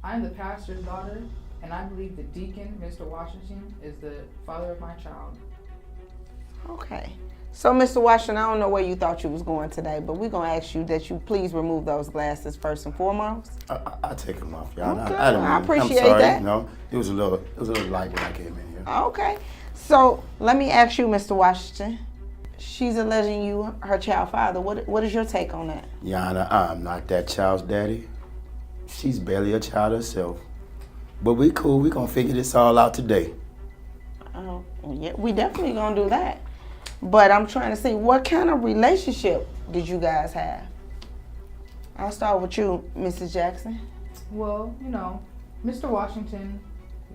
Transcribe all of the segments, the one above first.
I'm the pastor's daughter, and I believe the deacon, Mr. Washington, is the father of my child. Okay. So, Mr. Washington, I don't know where you thought you was going today, but we're going to ask you that you please remove those glasses first and foremost. I take them off, y'all. Okay. I appreciate I'm sorry, that. No, it was a little light when I came in here. Okay. So, let me ask you, Mr. Washington. She's alleging you her child father. What is your take on that? Yana, I'm not that child's daddy. She's barely a child herself. But we cool. We gonna figure this all out today. Oh, yeah, we definitely gonna do that. But I'm trying to see, what kind of relationship did you guys have? I'll start with you, Mrs. Jackson. Well, Mr. Washington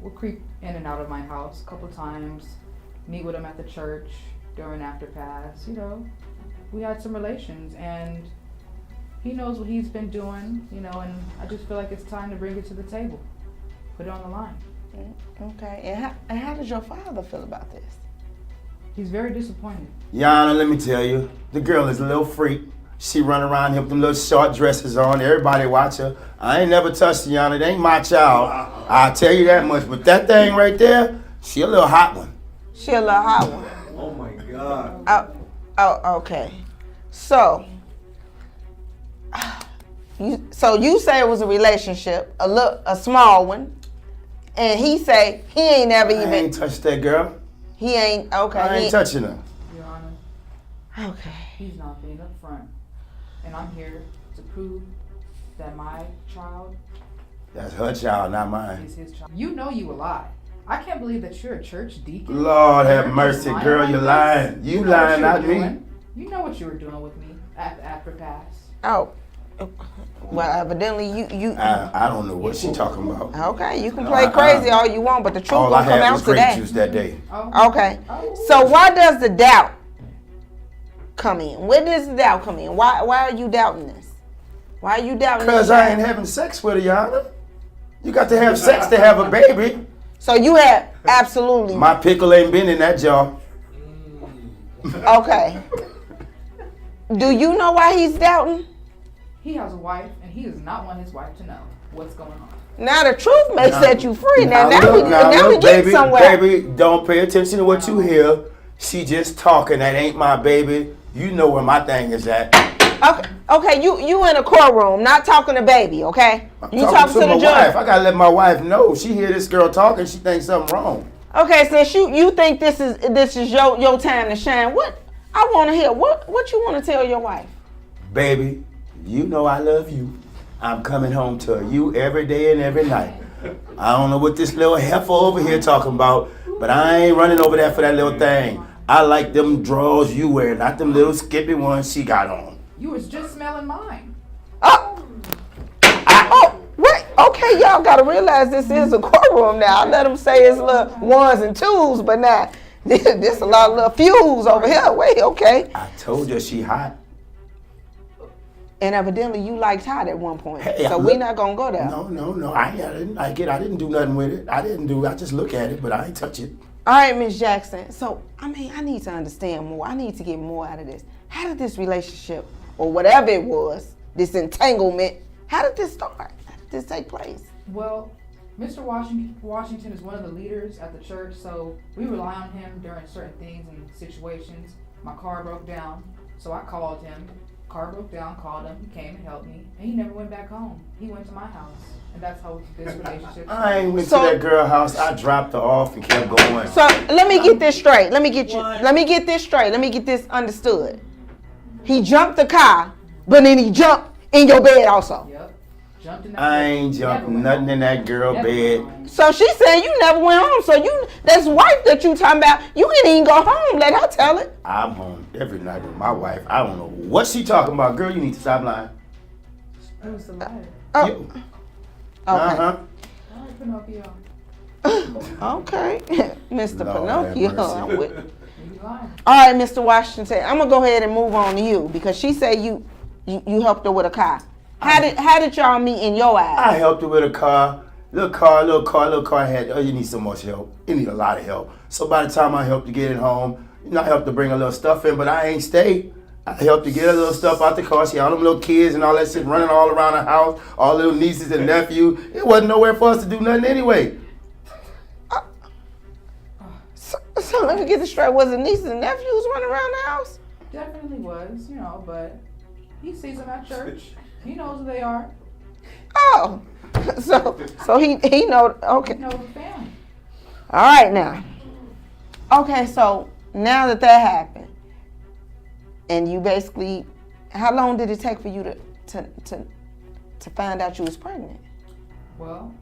will creep in and out of my house a couple times, meet with him at the church during after pass. We had some relations, and he knows what he's been doing, and I just feel like it's time to bring it to the table, put it on the line. Okay, and how does your father feel about this? He's very disappointed. Yana, let me tell you, the girl is a little freak. She run around here with them little short dresses on. Everybody watch her. I ain't never touched her, Yana. It ain't my child. I'll tell you that much. But that thing right there, she a little hot one. She a little hot one. Oh my God. Oh, okay. So you say it was a relationship, a small one, and he say he ain't never even. I ain't touched that girl. He ain't okay. I ain't touching her. Your Honor. Okay. He's not being upfront, and I'm here to prove that my child That's her child, not mine. is his child. You know you a lie. I can't believe that you're a church deacon. Lord have You're mercy, lying girl, like you're this. lying. You know what lying, you not were me. doing. You know what you were doing with me after pass. Oh. Well, evidently you. I don't know what she talking about. Okay, you can play crazy all you want, but the truth All I gonna come had out was grape today. juice that day. Okay. So why does the doubt come in? Where does the doubt come in? Why are you doubting this? Why are you doubting this? Because I ain't having sex with her, Yana. You got to have sex to have a baby. So you have absolutely. My pickle ain't been in that jar. Okay. Do you know why he's doubting? He has a wife, and he does not want his wife to know what's going on. Now the truth may set you free. Now we look, get baby, somewhere. Baby, don't pay attention to what you hear. She just talking. That ain't my baby. You know where my thing is at. Okay. You in a courtroom, not talking to baby. Okay. You talking to the my judge. wife. I gotta let my wife know. She hear this girl talking. She thinks something wrong. Okay, since you think this is your time to shine, what I want to hear, what you want to tell your wife? Baby, you know I love you. I'm coming home to you every day and every night. I don't know what this little heifer over here talking about, but I ain't running over there for that little thing. I like them drawers you wear, not them little skippy ones she got on. You was just smelling mine. Wait. Okay, y'all gotta realize this is a courtroom now. I let them say it's little ones and twos, but now this a lot of little fews over here. Wait, okay. I told you she hot. And evidently you liked hot at one point, Hey, so we not gonna go there. No. I didn't like it. I didn't do nothing with it. I just look at it, but I ain't touch it. All right, Miss Jackson. So, I need to understand more. I need to get more out of this. How did this relationship, or whatever it was, this entanglement, how did this start? How did this take place? Well, Mr. Washington is one of the leaders at the church, so we rely on him during certain things and situations. My car broke down, so I called him. Car broke down, called him, he came and helped me, and he never went back home. He went to my house, and that's how this relationship started. I ain't went to that girl house. I dropped her off and kept going. So let me get this straight. Let me get this understood. He jumped the car, but then he jumped in your bed also. Yep. Jumped in that I bed. ain't jumping nothing in that girl Never bed. went home. So she saying you never went home. So that's wife that you talking about. You can't even go home. Let her tell it. I'm home every night with my wife. I don't know what she talking about. Girl, you need to stop lying. It was the liar. Oh, You- okay. Uh-huh. All right, Pinocchio. Okay, Mr. Lord have Pinocchio. mercy. I'm with- You lying. All right, Mr. Washington. I'm gonna go ahead and move on to you because she said you helped her with a car. How did y'all meet in your eyes? I helped her with a car. Little car had, you need so much help. You need a lot of help. So by the time I helped to get it home, I helped to bring a little stuff in, but I ain't stayed. I helped her get her little stuff out the car. She had all them little kids and all that shit running all around the house, all little nieces and nephews. It wasn't nowhere for us to do nothing anyway. So let me get this straight. Was it nieces and nephews running around the house? Definitely was, but he sees them at church. He knows who they are. Oh, so he know. Okay. He knows the family. All right now. Okay, so now that happened, and you basically, how long did it take for you to find out you was pregnant? Well,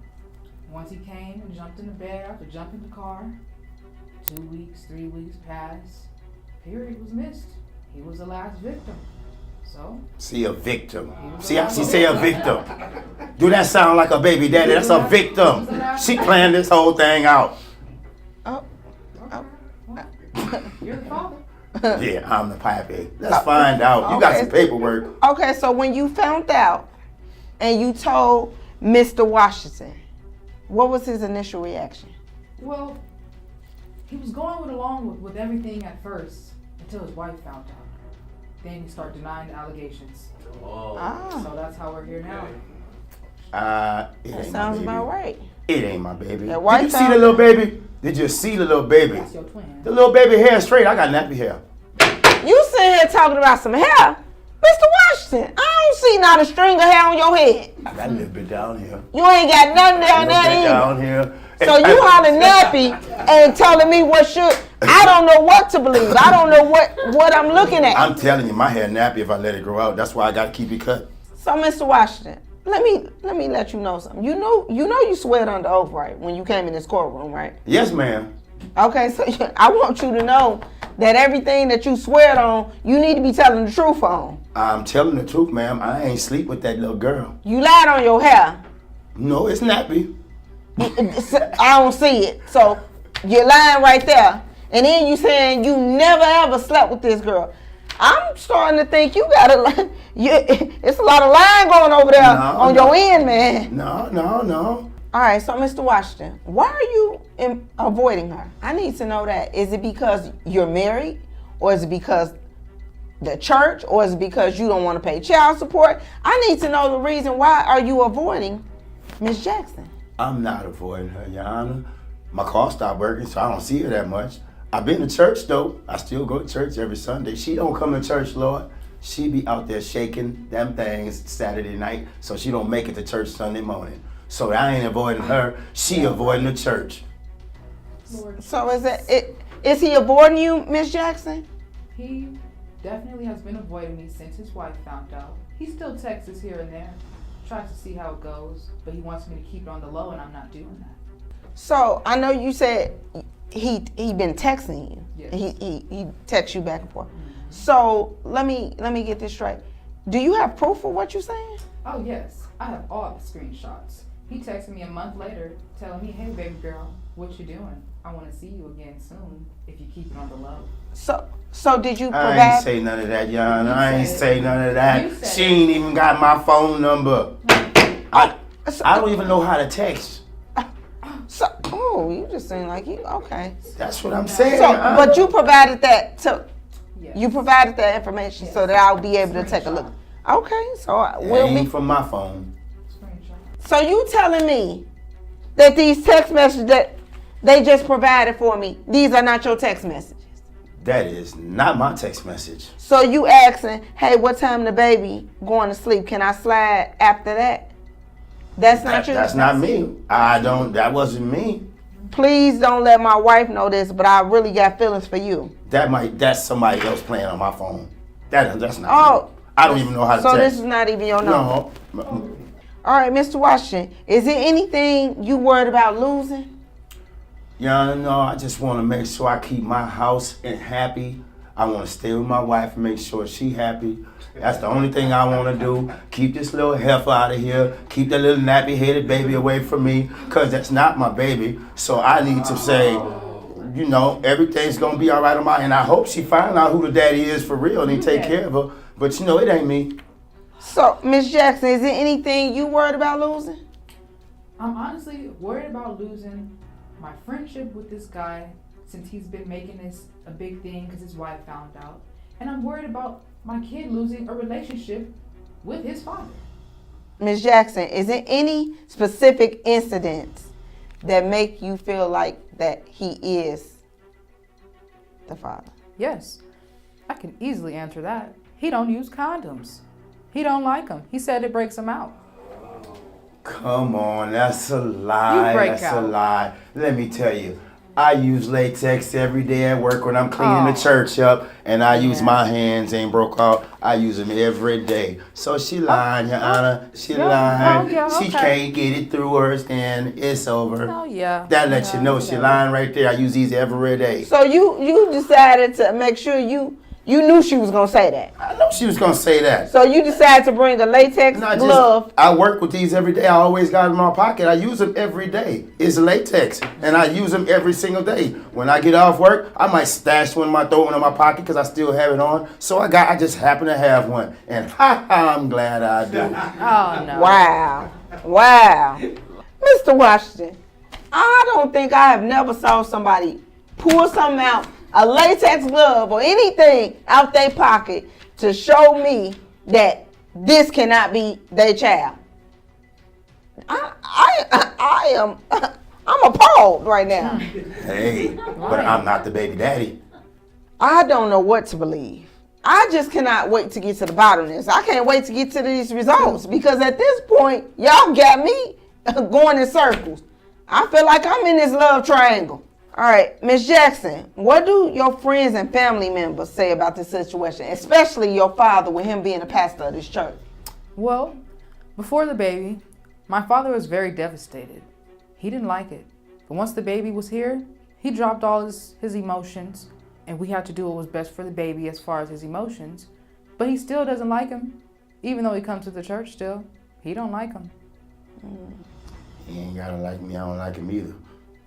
once he came and jumped in the bed after jumping in the car, 2 weeks, 3 weeks passed. Period was missed. He was the last victim. So. See, a victim. See how she say a victim? Do that sound like a baby daddy? That's a victim. She planned this whole thing out. Oh. You're the father. Yeah, I'm the pappy. Let's find out. You got some paperwork. Okay, so when you found out and you told Mr. Washington, what was his initial reaction? Well, he was going along with everything at first until his wife found out. Then he started denying the allegations. So that's how we're here now. That sounds about right. It ain't my baby. That wife Did you see the little baby? Did you see the little baby? That's your twin. The little baby hair straight. I got nappy hair. You sitting here talking about some hair. Mr. Washington, I don't see not a string of hair on your head. I got a little bit down here. You ain't got nothing down there either. Down here. So you hollering nappy and telling me what should, I don't know what to believe. I don't know what I'm looking at. I'm telling you, my hair nappy if I let it grow out. That's why I got to keep it cut. So Mr. Washington, let me let you know something. You know you swear under oath, right? When you came in this courtroom, right? Yes, ma'am. Okay, so I want you to know that everything that you swear on, you need to be telling the truth on. I'm telling the truth, ma'am. I ain't sleep with that little girl. You lied on your hair. No, it's nappy. I don't see it. So you're lying right there. And then you saying you never ever slept with this girl. I'm starting to think you got it's a lot of lying going over there on your end, man. No. All right, so Mr. Washington, why are you avoiding her? I need to know that. Is it because you're married? Or is it because the church? Or is it because you don't want to pay child support? I need to know the reason why are you avoiding Miss Jackson? I'm not avoiding her, Your Honor. My car stopped working, so I don't see her that much. I've been to church, though. I still go to church every Sunday. She don't come to church, Lord. She be out there shaking them things Saturday night, so she don't make it to church Sunday morning. So I ain't avoiding her. She avoiding the church. So is he avoiding you, Miss Jackson? He definitely has been avoiding me since his wife found out. He still texts us here and there, tries to see how it goes, but he wants me to keep it on the low, and I'm not doing that. So I know you said he been texting you. Yes. He texts you back and forth. Mm-hmm. So let me get this straight. Do you have proof of what you're saying? Oh yes, I have all the screenshots. He texted me a month later telling me, hey baby girl, what you doing? I want to see you again soon if you keep it on the low. So did you provide? I ain't say none of that, Your Honor. I ain't say none of that. She ain't even got my phone number. I don't even know how to text. You just seem like you okay. That's what I'm saying. So, but you provided that to. Yes. You provided that information so that I'll be able to take a look. Okay, so we'll be from my phone. So you telling me that these text messages that they just provided for me, these are not your text messages? That is not my text message. So you asking, hey, what time the baby going to sleep? Can I slide after that? That's not you? That's not me. That wasn't me. Please don't let my wife know this, but I really got feelings for you. That's somebody else playing on my phone. That's not me. I don't even know how to text. So this is not even your number? No. All right, Mr. Washington, is there anything you worried about losing? Yeah, no, I just want to make sure I keep my house happy. I want to stay with my wife and make sure she's happy. That's the only thing I want to do. Keep this little heifer out of here. Keep that little nappy-headed baby away from me, because that's not my baby. So I need to say, everything's going to be all right on and I hope she find out who the daddy is for real and he take care of her. But, it ain't me. So, Miss Jackson, is there anything you worried about losing? I'm honestly worried about losing my friendship with this guy since he's been making this a big thing because his wife found out. And I'm worried about my kid losing a relationship with his father. Ms. Jackson, is there any specific incidents that make you feel like that he is the father? Yes, I can easily answer that. He don't use condoms. He don't like them. He said it breaks him out. Come on, that's a lie. You break That's out. a lie. Let me tell you, I use latex every day at work when I'm cleaning the church up, and I use my hands ain't broke out. I use them every day. So she lying, Your Honor. She lying. She can't get it through her stand. It's over. Oh yeah. That lets you know she lying right there. I use these every day. So you decided to make sure you knew she was gonna say that. I know she was gonna say that. So you decided to bring a latex glove. I work with these every day. I always got them in my pocket. I use them every day. It's latex, and I use them every single day. When I get off work, I might stash one in my throw one in my pocket because I still have it on. So I just happen to have one, and I'm glad I do. Oh no. Wow, Mr. Washington, I don't think I have never saw somebody pull something out, a latex glove or anything out their pocket to show me that this cannot be their child. I'm appalled right now. Hey, but I'm not the baby daddy. I don't know what to believe. I just cannot wait to get to the bottom of this. I can't wait to get to these results because at this point, y'all got me going in circles. I feel like I'm in this love triangle. All right, Ms. Jackson, what do your friends and family members say about this situation, especially your father with him being a pastor of this church? Well, before the baby, my father was very devastated. He didn't like it. But once the baby was here, he dropped all his emotions, and we had to do what was best for the baby as far as his emotions. But he still doesn't like him. Even though he comes to the church still, he don't like him. He ain't gotta like me. I don't like him either.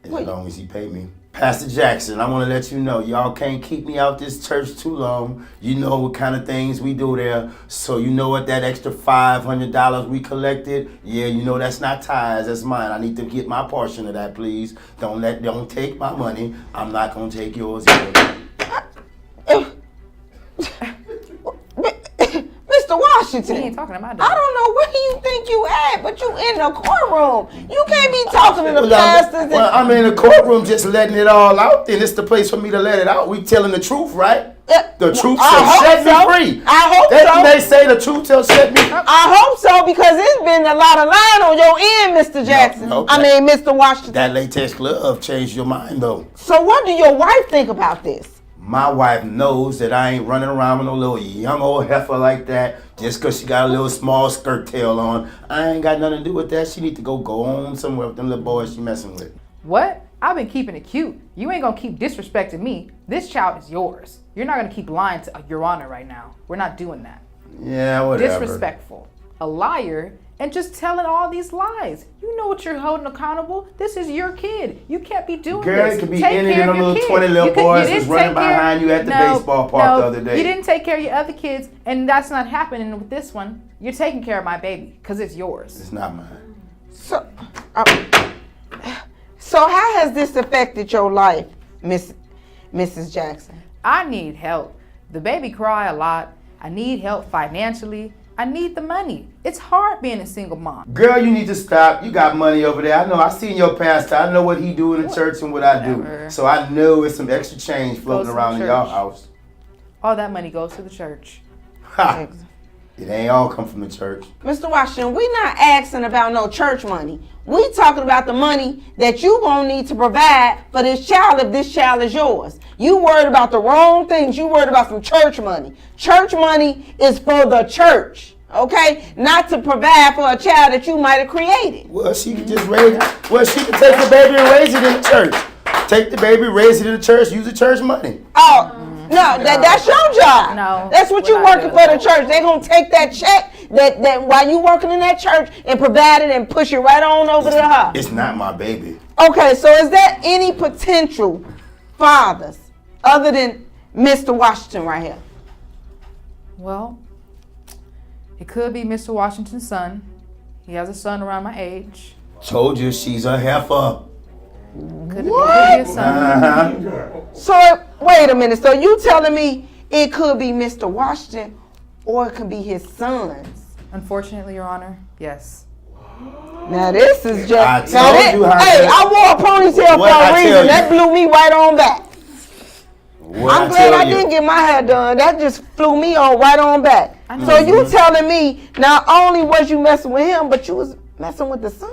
As long as he pay me. Pastor Jackson, I want to let you know, y'all can't keep me out this church too long. You know what kind of things we do there. So you know what, that extra $500 we collected, yeah, you know that's not tithes, that's mine. I need to get my portion of that, please. Don't take my money. I'm not gonna take yours either. Mr. Washington, He ain't talking about I that. don't know where you think you at, but you in the courtroom. You can't be talking to the pastors. Well, I'm in the courtroom just letting it all out, and it's the place for me to let it out. We telling the truth, right? The truth shall set me free. I hope so. They say the truth shall set me free. I hope so because it's been a lot of lying on your end, Mr. Jackson. Mr. Washington. That latex glove changed your mind, though. So what do your wife think about this? My wife knows that I ain't running around with no little young old heifer like that just because she got a little small skirt tail on. I ain't got nothing to do with that. She need to go on somewhere with them little boys she messing with. What? I've been keeping it cute. You ain't gonna keep disrespecting me. This child is yours. You're not gonna keep lying to Your Honor right now. We're not doing that. Yeah, whatever. Disrespectful. A liar and just telling all these lies. You know what you're holding accountable. This is your kid. You can't be doing Girl, this. it could be Take any care of of them your little kid. 20 little boys that's running take care- behind you at the baseball park the other day. You didn't take care of your other kids, and that's not happening with this one. You're taking care of my baby because it's yours. It's not mine. So how has this affected your life, Mrs. Jackson? I need help. The baby cry a lot. I need help financially. I need the money. It's hard being a single mom. Girl, you need to stop. You got money over there. I know. I seen your pastor. I know what he do in the church and what I do. Whatever. So I know it's some extra change floating Goes to around the in y'all church. house. All that money goes to the church. Ha! It ain't all come from the church. Mr. Washington, we not asking about no church money. We talking about the money that you gonna need to provide for this child if this child is yours. You worried about the wrong things. You worried about some church money. Church money is for the church, okay? Not to provide for a child that you might have created. Well, she could just raise it. Well, she could take the baby and raise it in the church. Take the baby, raise it in the church, use the church money. Oh, no, that's your job. No, that's what you we're not working doing for the church. They gonna take that check that while you working in that church and provide it and push it right on over to her. It's not my baby. Okay, so is there any potential fathers other than Mr. Washington right here? Well, it could be Mr. Washington's son. He has a son around my age. Told you she's a heifer. Could be a son. So wait a minute. So you telling me it could be Mr. Washington or it can be his sons. Unfortunately, Your Honor, yes. Now this is just. I told you how hey, that- I wore a ponytail What for I a tell reason. you? That blew me right on back. What I'm glad tell I you? didn't get my hair done. That just flew me on right on back. I know. So you telling me not only was you messing with him, but you was messing with the son?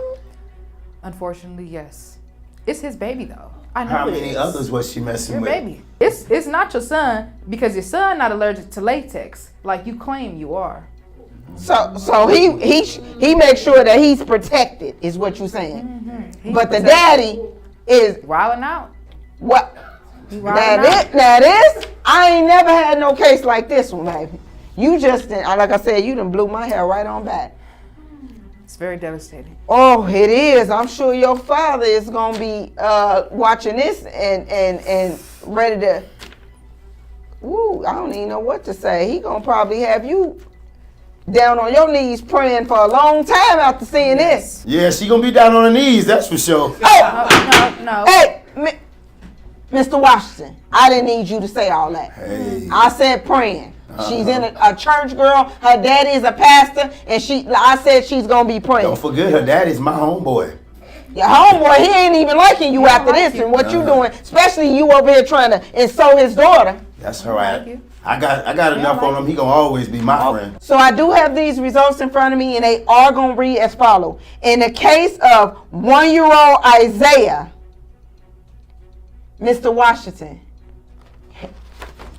Unfortunately, yes. It's his baby though. I know How it many is. others was she messing Your with? baby. It's not your son because your son not allergic to latex like you claim you are. So he makes sure that he's protected, is what you're saying. He's But the protected. daddy is Wilding out. what? He wilding out. Now this, I ain't never had no case like this one, baby. You just, like I said, you done blew my hair right on back. It's very devastating. Oh, it is. I'm sure your father is gonna be watching this and ready to. Ooh, I don't even know what to say. He gonna probably have you down on your knees praying for a long time after seeing this. Yeah, she gonna be down on her knees, that's for sure. Oh, No. hey, Mr. Washington, I didn't need you to say all that. Hey. I said praying. She's in a church girl. Her daddy is a pastor, and I said she's gonna be praying. Don't forget her daddy's my homeboy. Your homeboy, he ain't even liking you after like this you. and what you doing, especially you over here trying to insult his daughter. That's all right. Thank you. I got enough on him. He gonna always be my friend. So I do have these results in front of me, and they are gonna read as follow. In the case of 1-year-old Isaiah, Mr. Washington,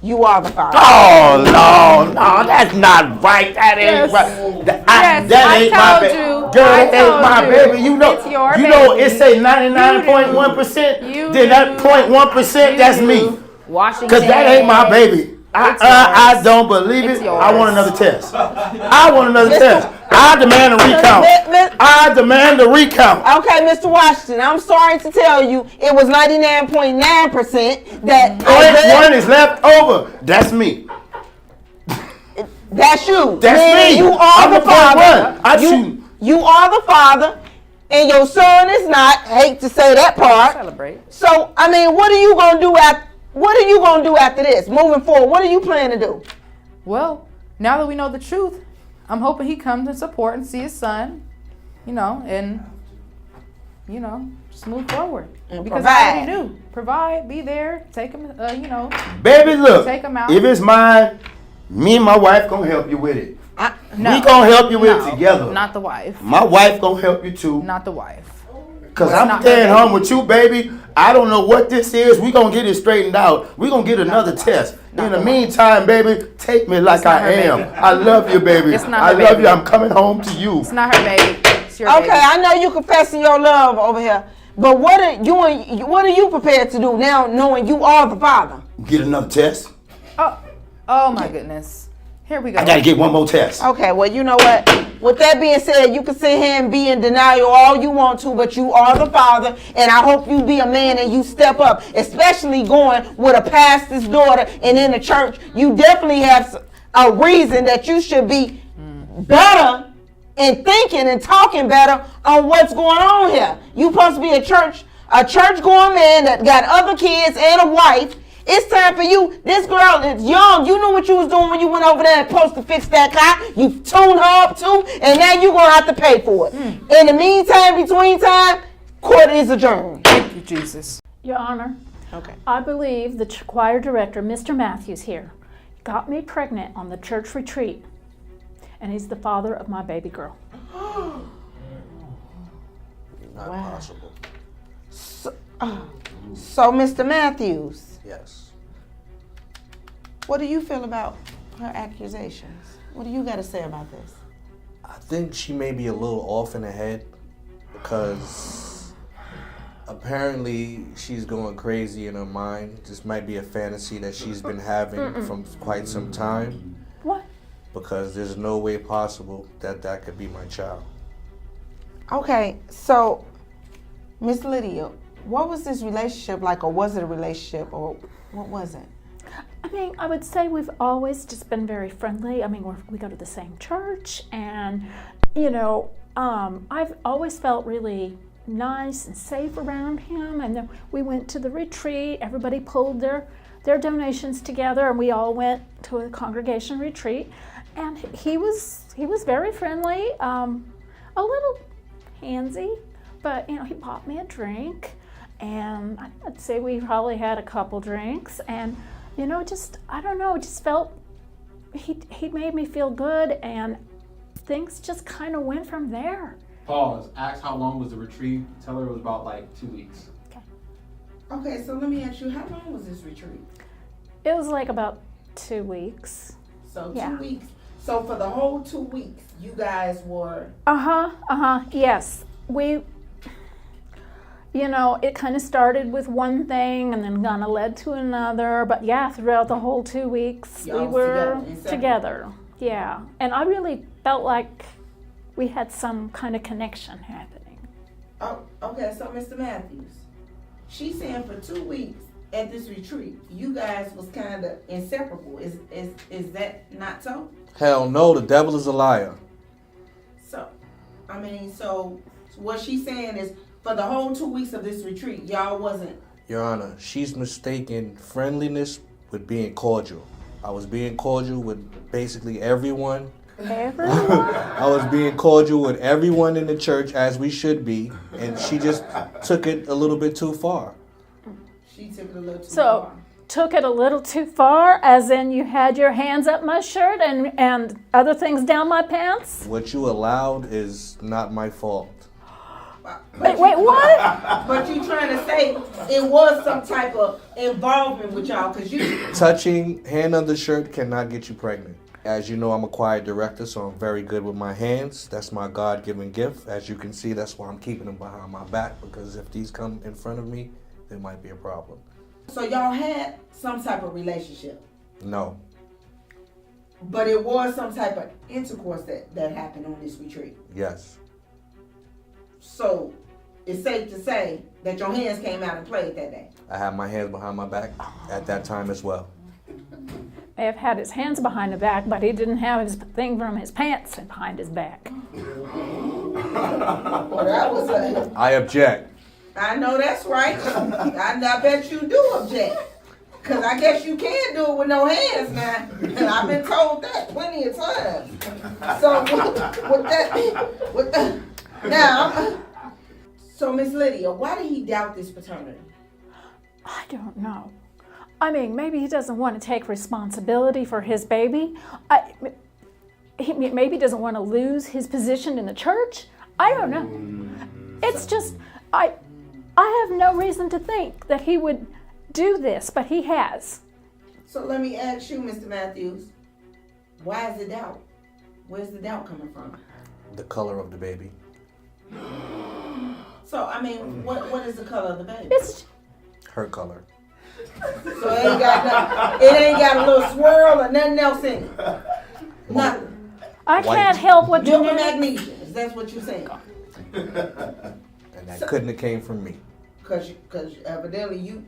you are the father. Oh no, that's not right. That ain't Yes. right. Yes, That I ain't my told baby. you. Girl, I that ain't told my you. baby. You know, It's your you know, it baby. say 99.1%. You Then that do. 0.1%, that's me. Washington. Cause that ain't my baby. I yours. don't believe It's it. yours. I want another test. I want another test. I demand a recount. I demand a recount. Okay, Mr. Washington, I'm sorry to tell you, it was 99.9% that Point 1 is left over. That's me. That's you. That's Man, me. You are I'm the the point father. one. You are the father, and your son is not. Hate to say that part. Celebrate. So, I mean, what are you gonna do after this? Moving forward, what are you planning to do? Well, now that we know the truth, I'm hoping he comes and support and see his son, and just move forward. And because provide. I already knew. Provide, be there, take him, Baby, look. Take 'em out. If it's mine, me and my wife gonna help you with it. no. We gonna help you with No, it together. Not the wife. My wife gonna help you too. Not the wife. Cause Well, I'm not staying her home with you, baby. I don't know what this is. We gonna get it straightened out. We gonna get another test. Not In the the meantime, baby, take me like not I her am. baby. I love you, baby. It's not I her love baby. you. I'm coming home to you. It's not her baby. It's your Okay, baby. I know you confessing your love over here, but what are you prepared to do now, knowing you are the father? Get another test. Oh my goodness. Here we go. I gotta get one more test. Okay, well, you know what? With that being said, you can sit here and be in denial all you want to, but you are the father, and I hope you be a man and you step up, especially going with a pastor's daughter and in the church. You definitely have a reason that you should be better and thinking and talking better on what's going on here. You supposed to be a church going man that got other kids and a wife. It's time for you. This girl is young. You knew what you was doing when you went over there and supposed to fix that car. You tuned her up too, and now you're going to have to pay for it. In the meantime, between time, court is adjourned. Thank you, Jesus. Your Honor, Okay. I believe the choir director, Mr. Matthews here, got me pregnant on the church retreat, and he's the father of my baby girl. Not possible. So, Mr. Matthews, Yes. what do you feel about her accusations? What do you got to say about this? I think she may be a little off in the head because apparently she's going crazy in her mind. This might be a fantasy that she's been having from quite some time What? because there's no way possible that that could be my child. Okay, so, Miss Lydia, what was this relationship like, or was it a relationship, or what was it? I mean, I would say we've always just been very friendly. I mean, we go to the same church, and, I've always felt really nice and safe around him. And then we went to the retreat. Everybody pulled their donations together, and we all went to a congregation retreat. And he was very friendly, a little handsy, but you know, he bought me a drink, and I'd say we probably had a couple drinks, and you know, just I don't know, just felt he made me feel good, and things just kind of went from there. Pause. Ask how long was the retreat. Tell her it was about like 2 weeks. Okay, so let me ask you, how long was this retreat? It was like about 2 weeks. So 2 Yeah. weeks. So for the whole 2 weeks, you guys were. Yes. We, you know, it kind of started with one thing and then kind of led to another. But yeah, throughout the whole 2 weeks, Y'all we was were together, together. Yeah. And I really felt like we had some kind of connection happening. Oh, okay. So Mr. Matthews, she's saying for 2 weeks at this retreat, you guys was kind of inseparable. Is that not so? Hell no, the devil is a liar. So, I mean, so what she's saying is for the whole 2 weeks of this retreat, y'all wasn't. Your Honor, she's mistaken friendliness with being cordial. I was being cordial with basically everyone. Everyone? I was being cordial with everyone in the church as we should be, and she just took it a little bit too far. She took it a little too So, far. took it a little too far, as in you had your hands up my shirt and other things down my pants? What you allowed is not my fault. Wait, what? But you trying to say it was some type of involvement with y'all, because you. Touching hand on the shirt cannot get you pregnant. As you know, I'm a choir director, so I'm very good with my hands. That's my God-given gift. As you can see, that's why I'm keeping them behind my back, because if these come in front of me, there might be a problem. So y'all had some type of relationship, No. but it was some type of intercourse that happened on this retreat. Yes. So it's safe to say that your hands came out and played that day. I had my hands behind my back at that time as well. May have had his hands behind the back, but he didn't have his thing from his pants behind his back. Well, that was a. I object. I know that's right. I bet you do object. Because I guess you can do it with no hands now. And I've been told that plenty of times. So, with that, now, so Miss Lydia, why did he doubt this paternity? I don't know. I mean, maybe he doesn't want to take responsibility for his baby. He maybe doesn't want to lose his position in the church. I don't know. It's just, I have no reason to think that he would do this, but he has. So let me ask you, Mr. Matthews, why is the doubt? Where's the doubt coming from? The color of the baby. So, I mean, what is the color of the baby? It's Her color. So it ain't got a little swirl or nothing else in it. Nothing. I White. can't help what Milk and genetic. magnesium. Is that what you're saying? And that couldn't have came from me. Because evidently you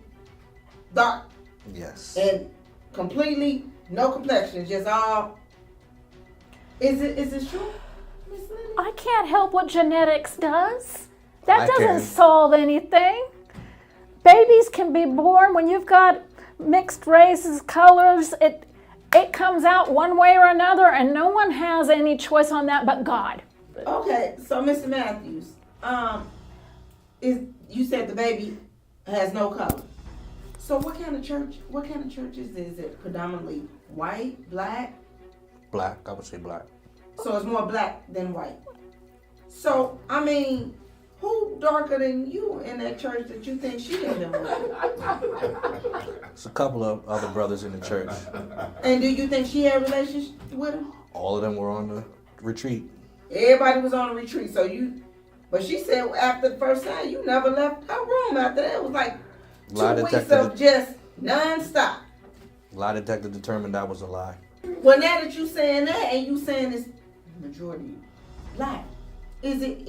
dark Yes. and completely no complexion, just all. Is it true, Miss Lily? I can't help what genetics does. That I doesn't can. solve anything. Babies can be born when you've got mixed races, colors. It comes out one way or another, and no one has any choice on that but God. Okay, so Mr. Matthews, you said the baby has no color. So what kind of church is this? Is it predominantly white, black? Black. I would say black. So it's more black than white. So, I mean, who darker than you in that church that you think she ended up with? It's a couple of other brothers in the church. And do you think she had a relationship with him? All of them were on the retreat. Everybody was on a retreat, but she said after the first time, you never left her room after that. It was like 2 weeks of just non-stop. Lie detector determined that was a lie. Well, now that you saying that, and you saying it's majority black, is it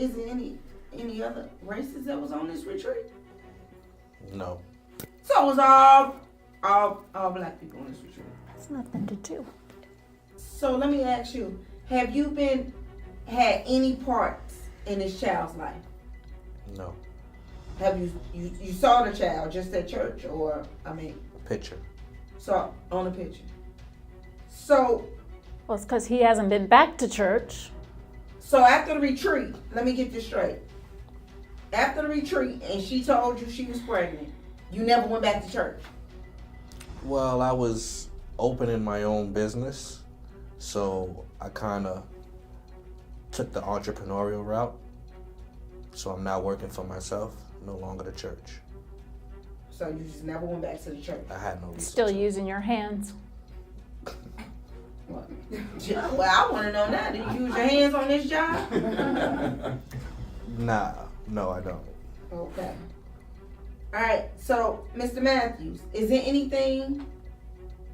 any other races that was on this retreat? No. So it was all black people on this retreat. That's nothing to do. So let me ask you, have you had any parts in this child's life? No. Have you saw the child just at church, or Picture. saw on the picture? So Well, it's because he hasn't been back to church. So after the retreat, let me get this straight. After the retreat and she told you she was pregnant, you never went back to church? Well, I was opening my own business, so I kind of took the entrepreneurial route. So I'm now working for myself, no longer the church. So you just never went back to the church? I had no reason Still to. using your hands. Well, I want to know now. Do you use your hands on this job? Nah, no, I don't. Okay. All right. So, Mr. Matthews, is there anything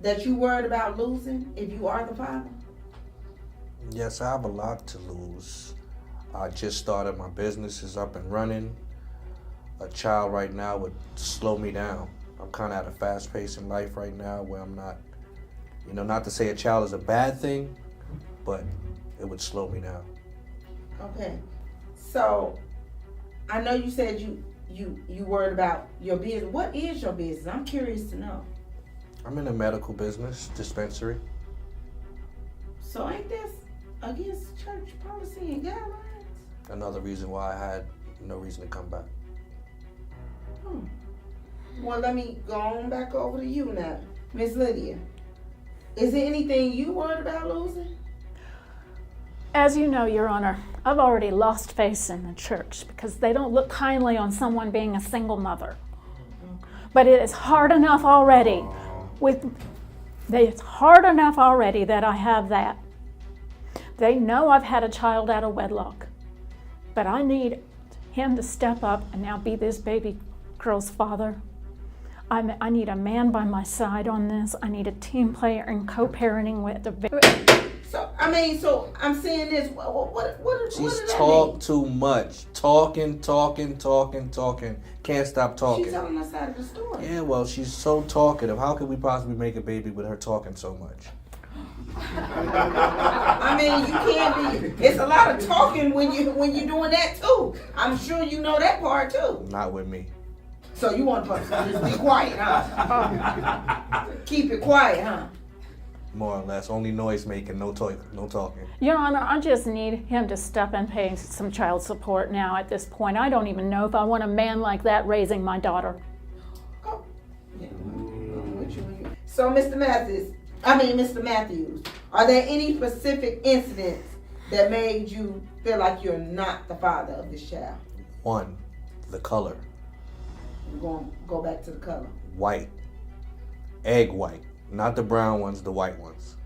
that you worried about losing if you are the father? Yes, I have a lot to lose. I just started my business, is up and running. A child right now would slow me down. I'm kind of at a fast pace in life right now where I'm not, not to say a child is a bad thing, but it would slow me down. Okay. So, I know you said you worried about your business. What is your business? I'm curious to know. I'm in a medical business, dispensary. So ain't this against church policy and guidelines? Another reason why I had no reason to come back. Well, let me go on back over to you now. Miss Lydia, is there anything you worried about losing? As you know, Your Honor, I've already lost faith in the church because they don't look kindly on someone being a single mother. But it is hard enough already. It's hard enough already that I have that. They know I've had a child out of wedlock. But I need him to step up and now be this baby girl's father. I need a man by my side on this. I need a team player and co-parenting with the. So I'm saying this. What She's does that talk mean? too much. Talking. Can't stop talking. She's telling us side of the story. Yeah, well, she's so talkative. How could we possibly make a baby with her talking so much? I mean, you can't be. It's a lot of talking when you're doing that too. I'm sure you know that part too. Not with me. So you want to just be quiet, huh? Keep it quiet, huh? More or less. Only noise making, no talking. Your Honor, I just need him to step and pay some child support now at this point. I don't even know if I want a man like that raising my daughter. Oh. Yeah. So, Mr. Matthews, are there any specific incidents that made you feel like you're not the father of this child? 1, the color. We're going to go back to the color. White. Egg white. Not the brown ones, the white ones.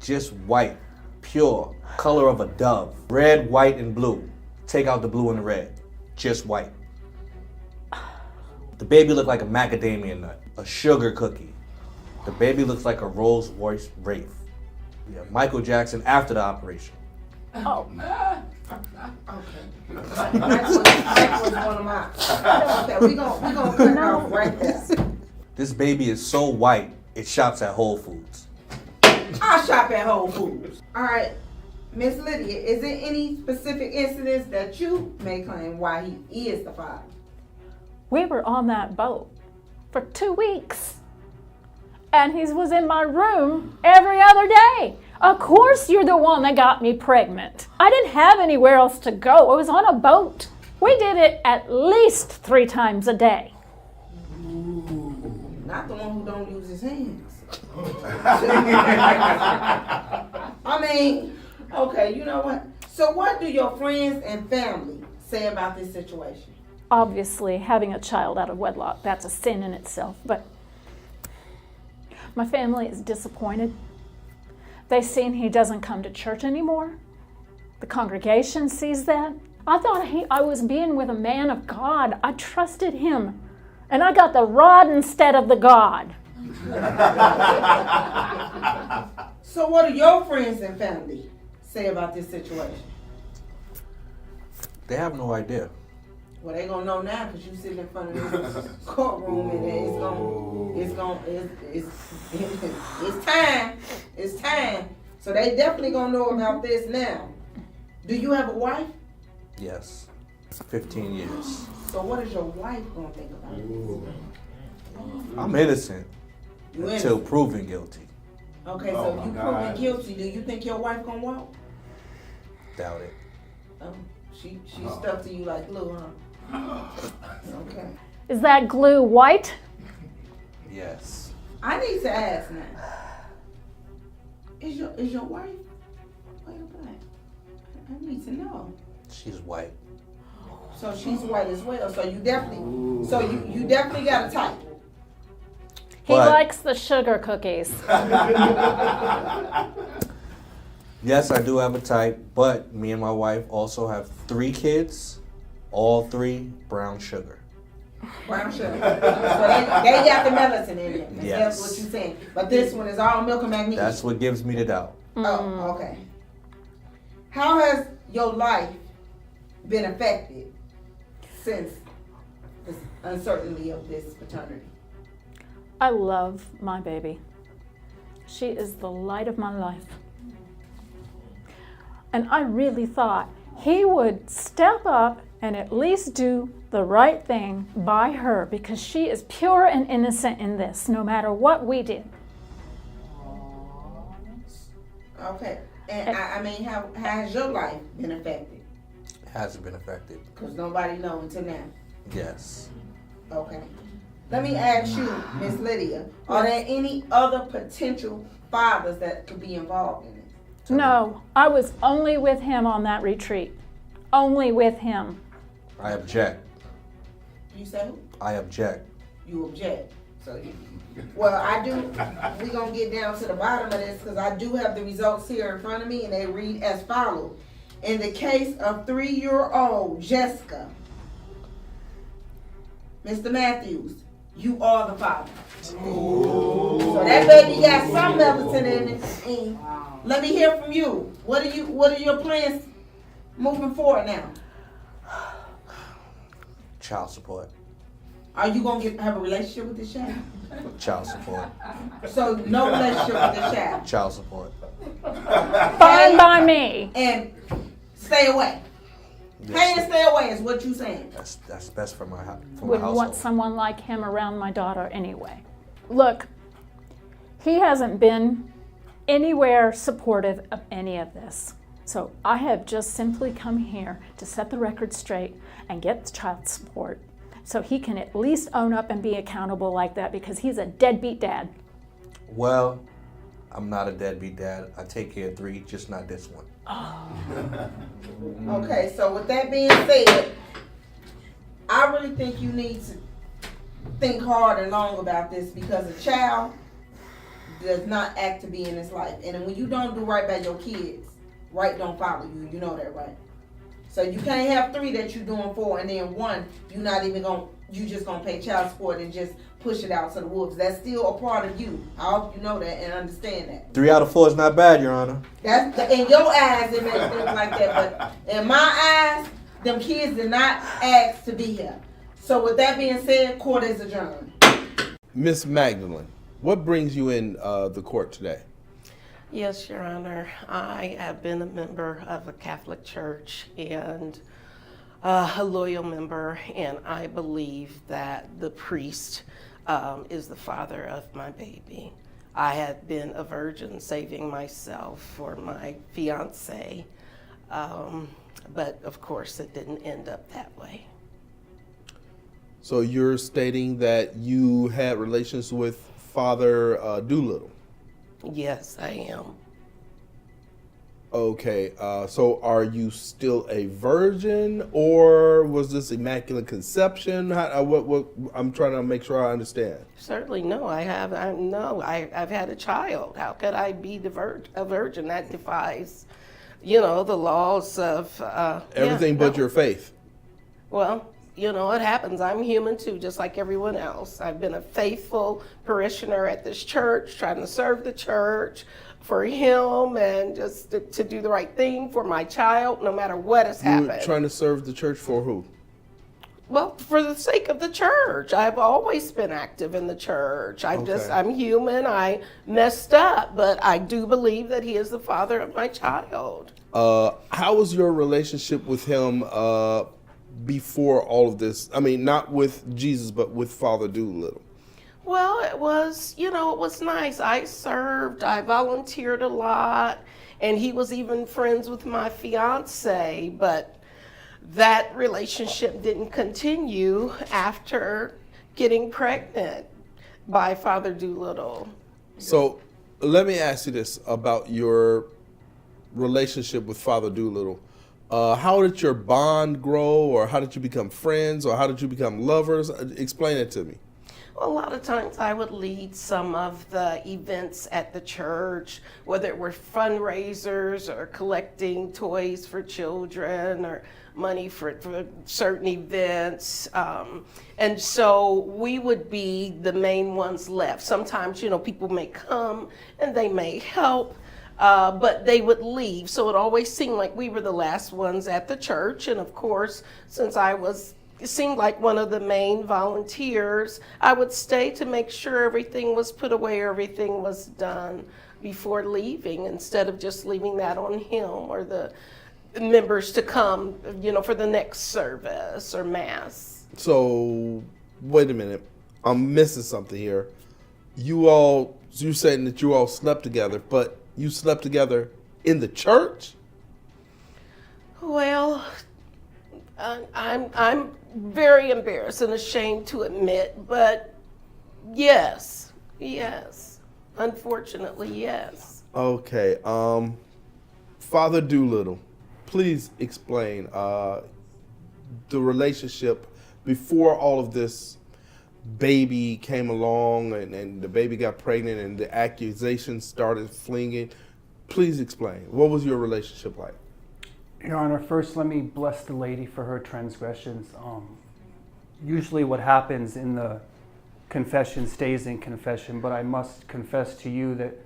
Just white. Pure. Color of a dove. Red, white, and blue. Take out the blue and the red. Just white. The baby looked like a macadamia nut. A sugar cookie. The baby looks like a Rolls Royce Wraith. Yeah, Michael Jackson after the operation. Oh, Okay. That was one of mine. Okay, we gonna cut off right there. This baby is so white, it shops at Whole Foods. I shop at Whole Foods. All right, Miss Lydia, is there any specific incidents that you may claim why he is the father? we were on that boat for 2 weeks. And he was in my room every other day. Of course you're the one that got me pregnant. I didn't have anywhere else to go. I was on a boat. We did it at least 3 times a day. Not the one who don't use his hands. I mean, okay, you know what? So what do your friends and family say about this situation? Obviously, having a child out of wedlock, that's a sin in itself. But my family is disappointed. They've seen he doesn't come to church anymore. The congregation sees that. I thought I was being with a man of God. I trusted him. And I got the rod instead of the God. So what do your friends and family say about this situation? They have no idea. Well, they gonna know now because you sitting in front of this courtroom and it's time. So they definitely gonna know about this now. Do you have a wife? Yes. 15 years. So what is your wife gonna think about this? I'm innocent You until innocent. proven guilty. Okay, Oh, so if my you God. proven guilty, do you think your wife gonna walk? Doubt it. She's stuck to you like glue, huh? Okay. Is that glue white? Yes. I need to ask now. Is your wife white or black? I need to know. She's white. So she's white as well. So you definitely, you definitely got a type. He But- likes the sugar cookies. Yes, I do have a type, but me and my wife also have 3 kids, all 3 brown sugar. Brown sugar. So they got the medicine in it. Yes. That's what you're saying. But this one is all milk and magnesium. That's what gives me the doubt. Oh, okay. How has your life been affected since the uncertainty of this paternity? I love my baby. She is the light of my life. And I really thought he would step up and at least do the right thing by her because she is pure and innocent in this, no matter what we did. Okay. And I mean, how has your life been affected? Hasn't been affected. Because nobody knows until now. Yes. Okay. Let me ask you, Miss Lydia, are there any other potential fathers that could be involved in it? No, I was only with him on that retreat. Only with him. I object. You say who? I object. You object. So, well, I do. We're going to get down to the bottom of this because I do have the results here in front of me, and they read as follows. In the case of 3-year-old Jessica, Mr. Matthews, you are the father. So that baby got some medicine in it. Let me hear from you. What are your plans moving forward now? Child support. Are you gonna have a relationship with this child? Child support. So no relationship with this child. Child support. Fine by me. And stay away. Pay and stay away is what you saying. That's best for my Would household. want someone like him around my daughter anyway. Look, he hasn't been anywhere supportive of any of this. So I have just simply come here to set the record straight and get child support so he can at least own up and be accountable like that because he's a deadbeat dad. Well, I'm not a deadbeat dad. I take care of 3, just not this one. Okay, so with that being said, I really think you need to think hard and long about this because a child does not act to be in his life. And when you don't do right by your kids, right don't follow you. You know that, right? So you can't have 3 that you're doing 4 and then 1 you just gonna pay child support and just push it out to the wolves. That's still a part of you. I hope you know that and understand that. 3 out of 4 is not bad, Your Honor. That's in your eyes it may think like that, but in my eyes, them kids did not ask to be here. So with that being said, court is adjourned. Miss Magdalene, what brings you in the court today? Yes, Your Honor. I have been a member of a Catholic church and a loyal member, and I believe that the priest is the father of my baby. I had been a virgin saving myself for my fiance, but of course it didn't end up that way. So you're stating that you had relations with Father Doolittle. Yes, I am. Okay, so are you still a virgin, or was this immaculate conception? What? I'm trying to make sure I understand. Certainly, no. I've had a child. How could I be a virgin? That defies, the laws of Everything but your faith. Well, it happens. I'm human too, just like everyone else. I've been a faithful parishioner at this church, trying to serve the church for him and just to do the right thing for my child, no matter what has You were happened. trying to serve the church for who? Well, for the sake of the church. I've always been active in the church. I'm human. I messed up, but I do believe that he is the father of my child. How was your relationship with him before all of this? I mean, not with Jesus, but with Father Doolittle. Well, it was, it was nice. I served, I volunteered a lot, and he was even friends with my fiance, but that relationship didn't continue after getting pregnant by Father Doolittle. So let me ask you this about your relationship with Father Doolittle. How did your bond grow, or how did you become friends, or how did you become lovers? Explain it to me. Well, a lot of times I would lead some of the events at the church, whether it were fundraisers or collecting toys for children or money for certain events. And so we would be the main ones left. Sometimes, people may come and they may help, but they would leave. So it always seemed like we were the last ones at the church. And of course, since it seemed like one of the main volunteers, I would stay to make sure everything was put away, everything was done before leaving, instead of just leaving that on him or the members to come, for the next service or mass. So, wait a minute. I'm missing something here. You're saying that you all slept together, but you slept together in the church? Well, I'm very embarrassed and ashamed to admit, but yes, unfortunately, yes. Okay. Father Doolittle, please explain the relationship before all of this baby came along and the baby got pregnant and the accusations started flinging. Please explain. What was your relationship like? Your Honor, first let me bless the lady for her transgressions. Usually what happens in the confession stays in confession, but I must confess to you that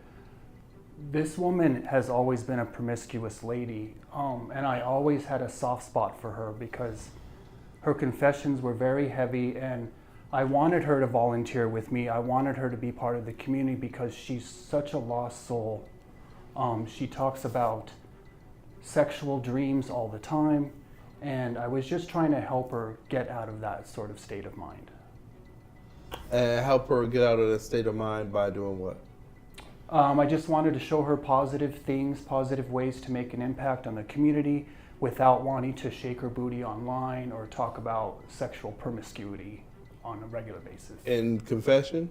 this woman has always been a promiscuous lady, and I always had a soft spot for her because her confessions were very heavy, and I wanted her to volunteer with me. I wanted her to be part of the community because she's such a lost soul. She talks about sexual dreams all the time, and I was just trying to help her get out of that sort of state of mind. Help her get out of that state of mind by doing what? I just wanted to show her positive things, positive ways to make an impact on the community without wanting to shake her booty online or talk about sexual promiscuity on a regular basis. In confession?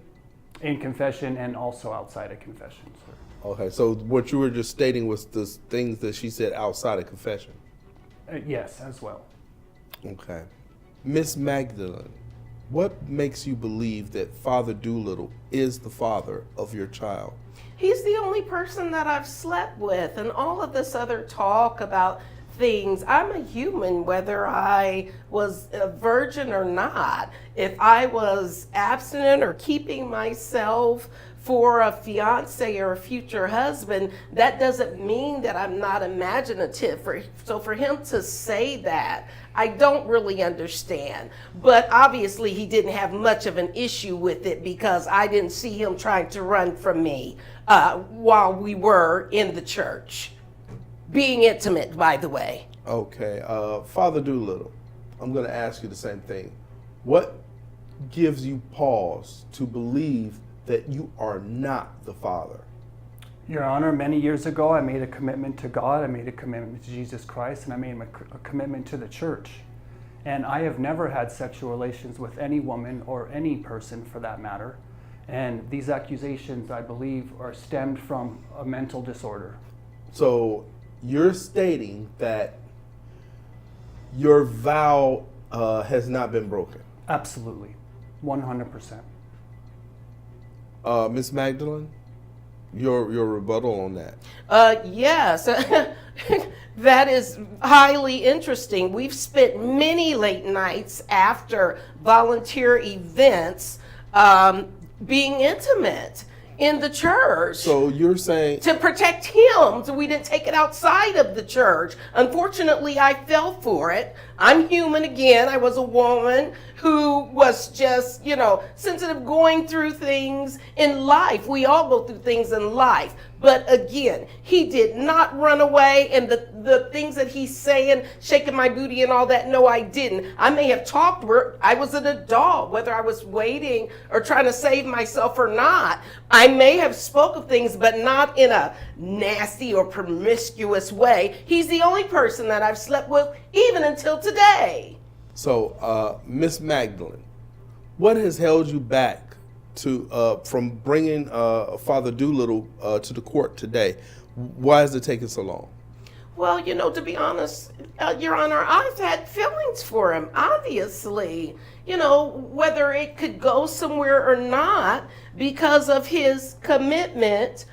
In confession and also outside of confession, sir. Okay, so what you were just stating was the things that she said outside of confession? Yes, as well. Okay. Miss Magdalene, what makes you believe that Father Doolittle is the father of your child? He's the only person that I've slept with, and all of this other talk about things. I'm a human, whether I was a virgin or not. If I was abstinent or keeping myself for a fiance or a future husband, that doesn't mean that I'm not imaginative. So for him to say that, I don't really understand. But obviously he didn't have much of an issue with it because I didn't see him trying to run from me while we were in the church. Being intimate, by the way. Okay, Father Doolittle, I'm going to ask you the same thing. What gives you pause to believe that you are not the father? Your Honor, many years ago I made a commitment to God, I made a commitment to Jesus Christ, and I made a commitment to the church. And I have never had sexual relations with any woman or any person for that matter. And these accusations, I believe, are stemmed from a mental disorder. So you're stating that your vow has not been broken? Absolutely, 100%. Miss Magdalene, your rebuttal on that? Yes, that is highly interesting. We've spent many late nights after volunteer events being intimate in the church. So you're saying... To protect him, so we didn't take it outside of the church. Unfortunately, I fell for it, I'm human again. I was a woman who was just, sensitive, going through things in life. We all go through things in life. But again, he did not run away, and the things that he's saying, shaking my booty and all that, no, I didn't. I may have talked where I was an adult, whether I was waiting or trying to save myself or not. I may have spoke of things, but not in a nasty or promiscuous way. He's the only person that I've slept with even until today. So, Miss Magdalene, what has held you back from bringing Father Doolittle to the court today? Why is it taking so long? Well, to be honest, Your Honor, I've had feelings for him, obviously. Whether it could go somewhere or not because of his commitment,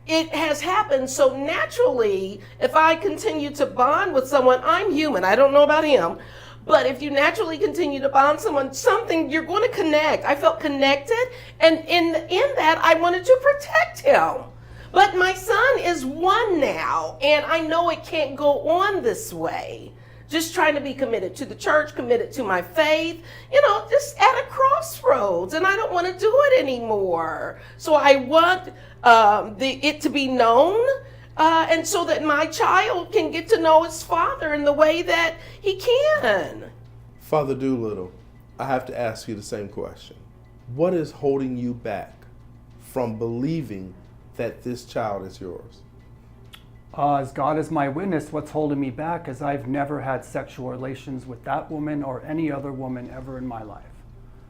it has happened. So naturally, if I continue to bond with someone, I'm human. I don't know about him. But if you naturally continue to bond something, you're going to connect. I felt connected, and in that, I wanted to protect him. But my son is 1 now, and I know it can't go on this way. Just trying to be committed to the church, committed to my faith, just at a crossroads, and I don't want to do it anymore. So I want it to be known, and so that my child can get to know his father in the way that he can. Father Doolittle, I have to ask you the same question. What is holding you back from believing that this child is yours? As God is my witness, what's holding me back is I've never had sexual relations with that woman or any other woman ever in my life.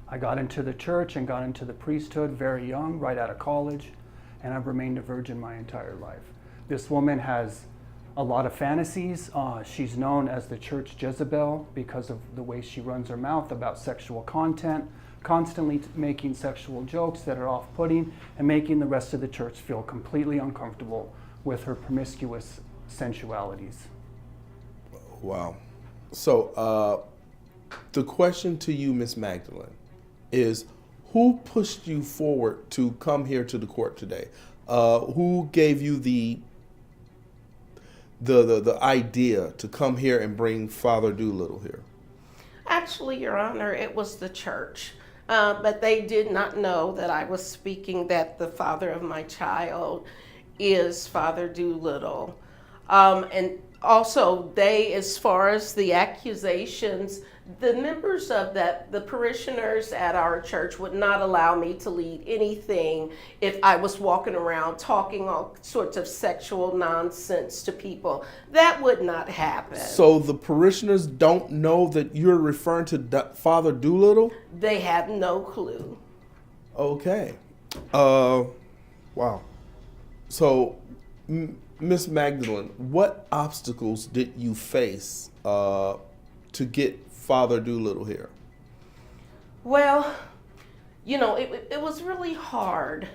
I got into the church and got into the priesthood very young, right out of college, and I've remained a virgin my entire life. This woman has a lot of fantasies. She's known as the church Jezebel because of the way she runs her mouth about sexual content, constantly making sexual jokes that are off-putting and making the rest of the church feel completely uncomfortable with her promiscuous sensualities. Wow. So the question to you, Miss Magdalene, is who pushed you forward to come here to the court today? Who gave you the idea to come here and bring Father Doolittle here? Actually, Your Honor, it was the church. But they did not know that I was speaking that the father of my child is Father Doolittle. And also, they, as far as the accusations, the members of the parishioners at our church would not allow me to lead anything if I was walking around talking all sorts of sexual nonsense to people. That would not happen. So the parishioners don't know that you're referring to Father Doolittle? They have no clue. Okay. Wow. So, Miss Magdalene, what obstacles did you face to get Father Doolittle here? Well, it was really hard.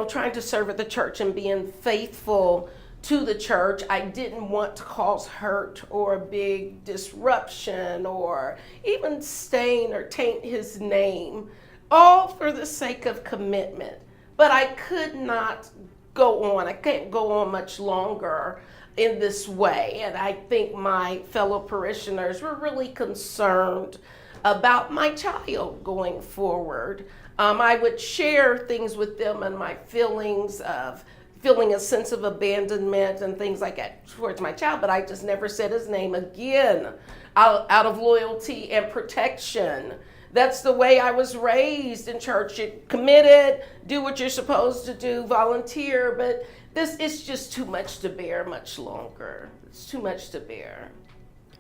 Trying to serve at the church and being faithful to the church, I didn't want to cause hurt or a big disruption or even stain or taint his name, all for the sake of commitment. But I could not go on. I can't go on much longer in this way. And I think my fellow parishioners were really concerned about my child going forward. I would share things with them and my feelings of feeling a sense of abandonment and things like that towards my child, but I just never said his name again out of loyalty and protection. That's the way I was raised in church. You're committed, do what you're supposed to do, volunteer, but this is just too much to bear much longer. It's too much to bear.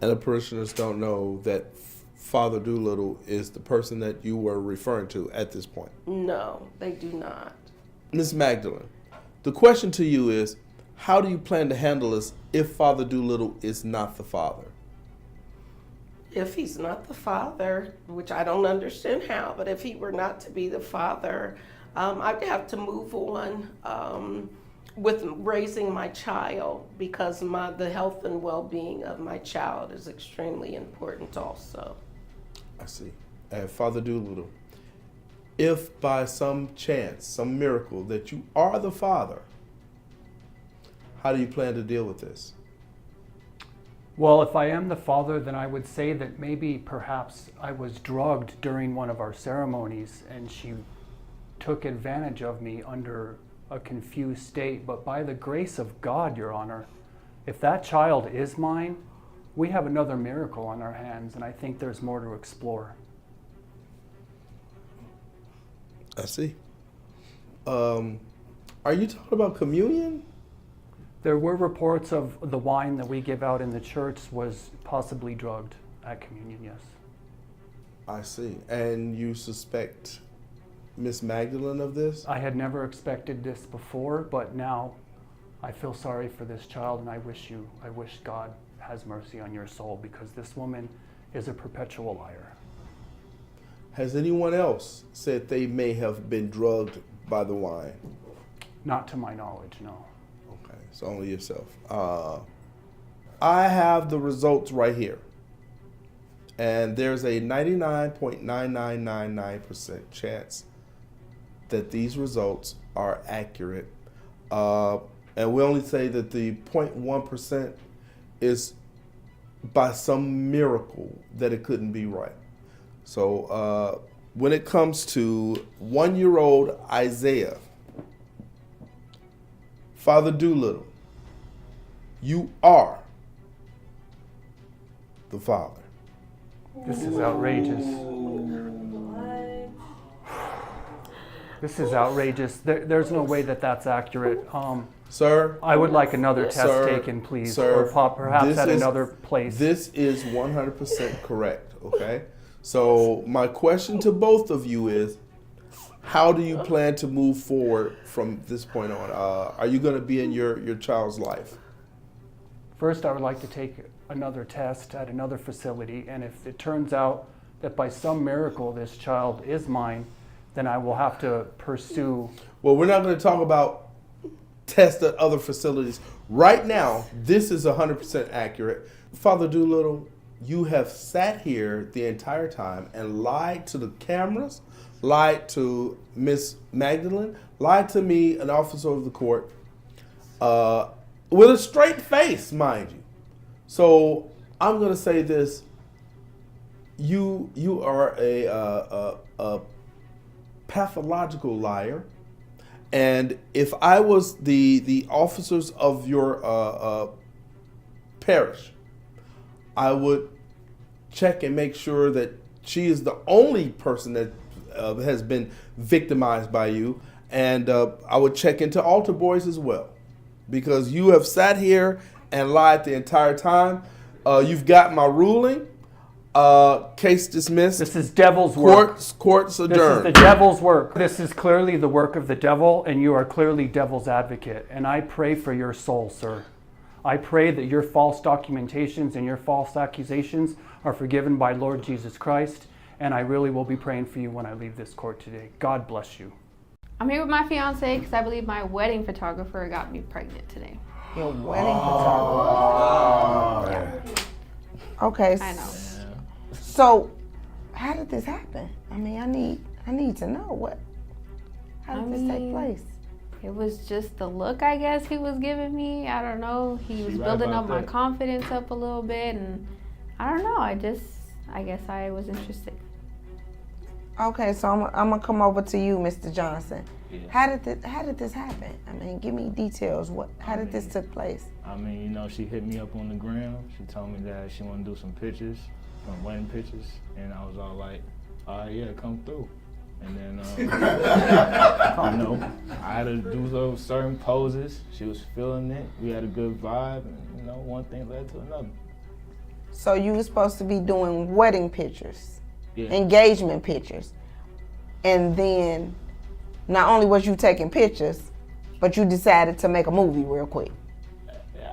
And the parishioners don't know that Father Doolittle is the person that you were referring to at this point? No, they do not. Ms. Magdalene, the question to you is, how do you plan to handle this if Father Doolittle is not the father? If he's not the father, which I don't understand how, but if he were not to be the father, I'd have to move on with raising my child because the health and well-being of my child is extremely important also. I see. Father Doolittle, if by some chance, some miracle that you are the father, how do you plan to deal with this? Well, if I am the father, then I would say that maybe perhaps I was drugged during one of our ceremonies and she took advantage of me under a confused state. But by the grace of God, Your Honor, if that child is mine, we have another miracle on our hands, and I think there's more to explore. I see. Are you talking about communion? There were reports of the wine that we give out in the church was possibly drugged at communion, yes. I see. And you suspect Miss Magdalene of this? I had never expected this before, but now I feel sorry for this child, and I wish God has mercy on your soul, because this woman is a perpetual liar. Has anyone else said they may have been drugged by the wine? Not to my knowledge, no. Okay, so only yourself. I have the results right here. And there's a 99.9999% chance that these results are accurate. And we only say that the 0.1% is by some miracle that it couldn't be right. So when it comes to 1-year-old Isaiah, Father Doolittle, you are the father. This is outrageous. This is outrageous. There's no way that that's accurate. Sir? I would like another test Sir, taken, please, sir, or perhaps at another place. This is 100% correct, okay? So my question to both of you is, how do you plan to move forward from this point on? Are you going to be in your child's life? First, I would like to take another test at another facility, and if it turns out that by some miracle this child is mine, then I will have to pursue. Well, we're not going to talk about tests at other facilities. Right now, this is 100% accurate. Father Doolittle, you have sat here the entire time and lied to the cameras, lied to Miss Magdalene, lied to me, an officer of the court, with a straight face, mind you. So I'm going to say this. You are a pathological liar. And if I was the officers of your parish, I would check and make sure that she is the only person that has been victimized by you. And I would check into altar boys as well, because you have sat here and lied the entire time. You've got my ruling. Case dismissed. This is devil's work. Courts adjourned. This is the devil's work. This is clearly the work of the devil, and you are clearly devil's advocate. And I pray for your soul, sir. I pray that your false documentations and your false accusations are forgiven by Lord Jesus Christ, and I really will be praying for you when I leave this court today. God bless you. I'm here with my fiance because I believe my wedding photographer got me pregnant today. Your wedding photographer. Yeah. Okay. I know. So, how did this happen? I mean, I need to know how did this take place? It was just the look, I guess, he was giving me. I don't know. He was building up my confidence up a little bit, and I don't know. I guess I was interested. Okay, so I'm gonna come over to you, Mr. Johnson. Yeah. How did this happen? I mean, give me details. How did this took place? I mean, she hit me up on the gram. She told me that she wanted to do some pictures, some wedding pictures, and I was all like, all right, yeah, come through. And then, I had to do those certain poses. She was feeling it. We had a good vibe, and one thing led to another. So you were supposed to be doing wedding pictures, Yeah. engagement pictures, and then not only was you taking pictures, but you decided to make a movie real quick.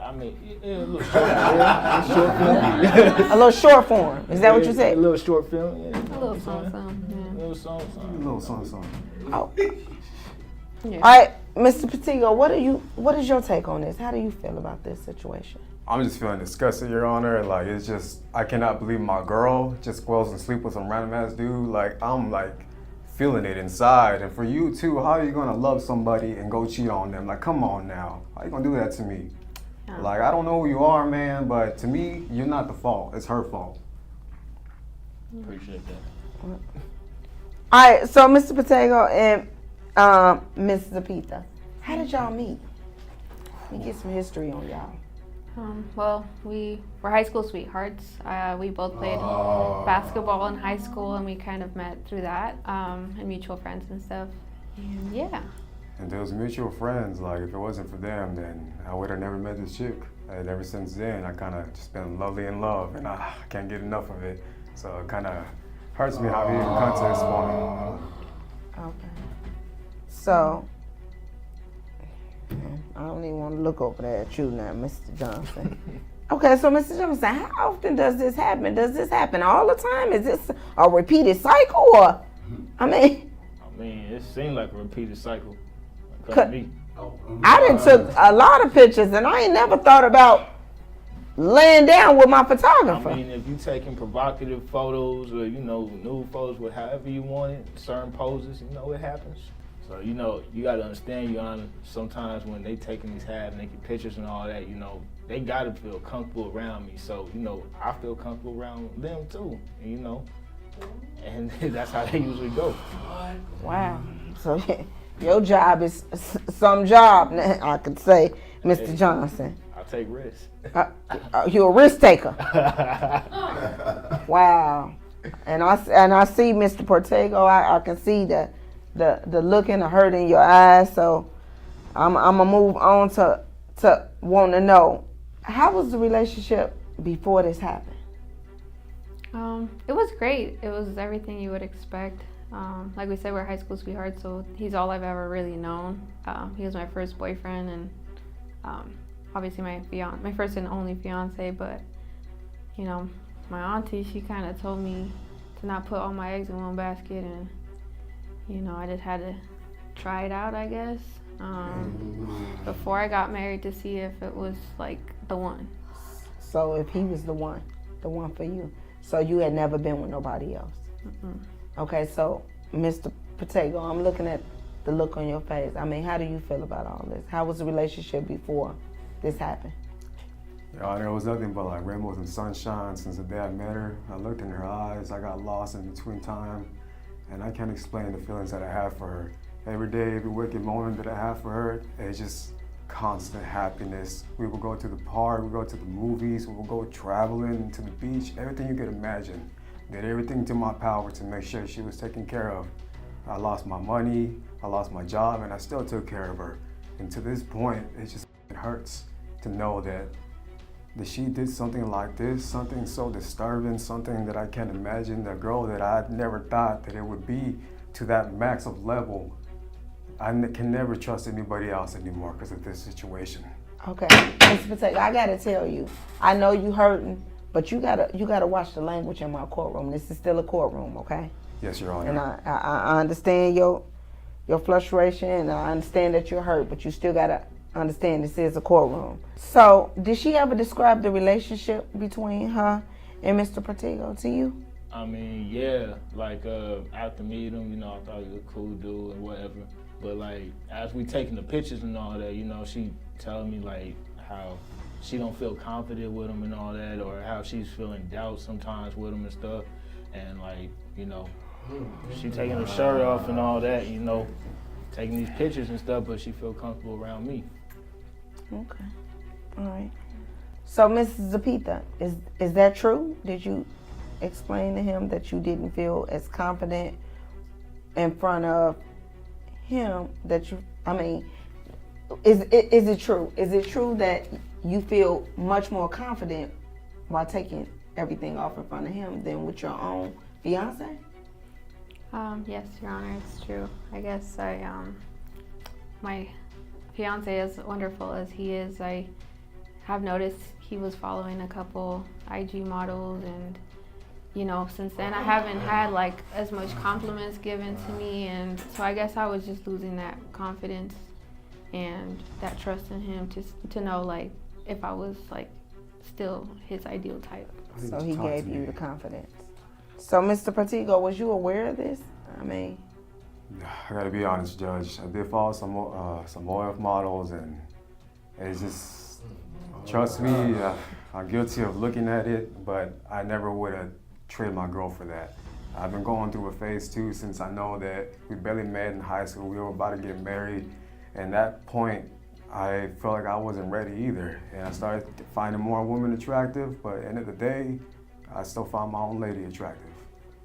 I mean, a little short film. A little short form. Is that what you said? A little short film, yeah. A little something. A little song. Oh. Yeah. All right, Mr. Petigo, what is your take on this? How do you feel about this situation? I'm just feeling disgusted, Your Honor. Like, it's just, I cannot believe my girl just goes and sleep with some random ass dude. Like, I'm like feeling it inside. And for you too, how are you gonna love somebody and go cheat on them? Like, come on now. How you gonna do that to me? Yeah. Like, I don't know who you are, man, but to me, you're not the fault. It's her fault. Appreciate that. All right, so Mr. Patego and Ms. Zapita, how did y'all meet? Let me get some history on y'all. Well, we were high school sweethearts. We both played basketball in high school, and we kind of met through that, and mutual friends and stuff. And yeah. And those mutual friends, like, if it wasn't for them, then I would have never met this chick. And ever since then, I kind of just been lovely in love, and I can't get enough of it. So it kind of hurts me how we even come to this point. Okay. So, I don't even want to look over there at you now, Mr. Johnson. Okay, so Mr. Johnson, how often does this happen? Does this happen all the time? Is this a repeated cycle, or, I mean, it seemed like a repeated cycle. Like me. I done took a lot of pictures, and I ain't never thought about laying down with my photographer. I mean, if you taking provocative photos or, nude photos with however you want it, certain poses, it happens. So, you got to understand, Your Honor, sometimes when they taking these half-naked pictures and all that, they got to feel comfortable around me. So, I feel comfortable around them too, and that's how they usually go. Wow. So your job is some job, I could say, Mr. Johnson. I take risks. You're a risk taker. Wow. And I see Mr. Portego. I can see the look and the hurt in your eyes. So I'm gonna move on to want to know, how was the relationship before this happened? It was great. It was everything you would expect. Like we said, we're high school sweethearts, so he's all I've ever really known. He was my first boyfriend, and obviously my first and only fiance. But my auntie, she kind of told me to not put all my eggs in one basket, and I just had to try it out, I guess, before I got married, to see if it was like the one. So if he was the one for you, so you had never been with nobody else. Mm-mm. Okay, so Mr. Patego, I'm looking at the look on your face. I mean, how do you feel about all this? How was the relationship before this happened? There was nothing but like rainbows and sunshine since the day I met her. I looked in her eyes, I got lost in between time, and I can't explain the feelings that I have for her. Every day, every wicked moment that I have for her, it's just constant happiness. We will go to the park, we go to the movies, we will go traveling to the beach, everything you could imagine. Did everything to my power to make sure she was taken care of. I lost my money, I lost my job, and I still took care of her. And to this point, it hurts to know that she did something like this, something so disturbing, something that I can't imagine, the girl that I never thought that it would be to that max of level. I can never trust anybody else anymore because of this situation. Okay, Mr. Patego, I gotta tell you, I know you hurting, but you gotta watch the language in my courtroom. This is still a courtroom, okay? Yes, Your Honor. And I understand your frustration, and I understand that you're hurt, but you still gotta understand this is a courtroom. So, did she ever describe the relationship between her and Mr. Patego to you? I mean, yeah, like after meeting him, I thought he was a cool dude and whatever. But like, as we taking the pictures and all that, she telling me like how she don't feel confident with him and all that, or how she's feeling doubt sometimes with him and stuff. And like, she taking her shirt off and all that, taking these pictures and stuff, but she feel comfortable around me. Okay, all right. So, Mrs. Zapita, is that true? Did you explain to him that you didn't feel as confident in front of him that you, is it true? Is it true that you feel much more confident while taking everything off in front of him than with your own fiance? Yes, Your Honor, it's true. I guess my fiance, as wonderful as he is, I have noticed he was following a couple IG models, and since then I haven't had like as much compliments given to me, and so I guess I was just losing that confidence and that trust in him to know like if I was like still his ideal type. So he gave you the confidence. So, Mr. Patego, was you aware of this? I gotta be honest, Judge. I did follow some OF models, and it's just Trust me, I'm guilty of looking at it, but I never would have traded my girl for that. I've been going through a phase too since I know that we barely met in high school. We were about to get married. And at that point, I felt like I wasn't ready either. And I started finding more women attractive, but at the end of the day, I still find my own lady attractive.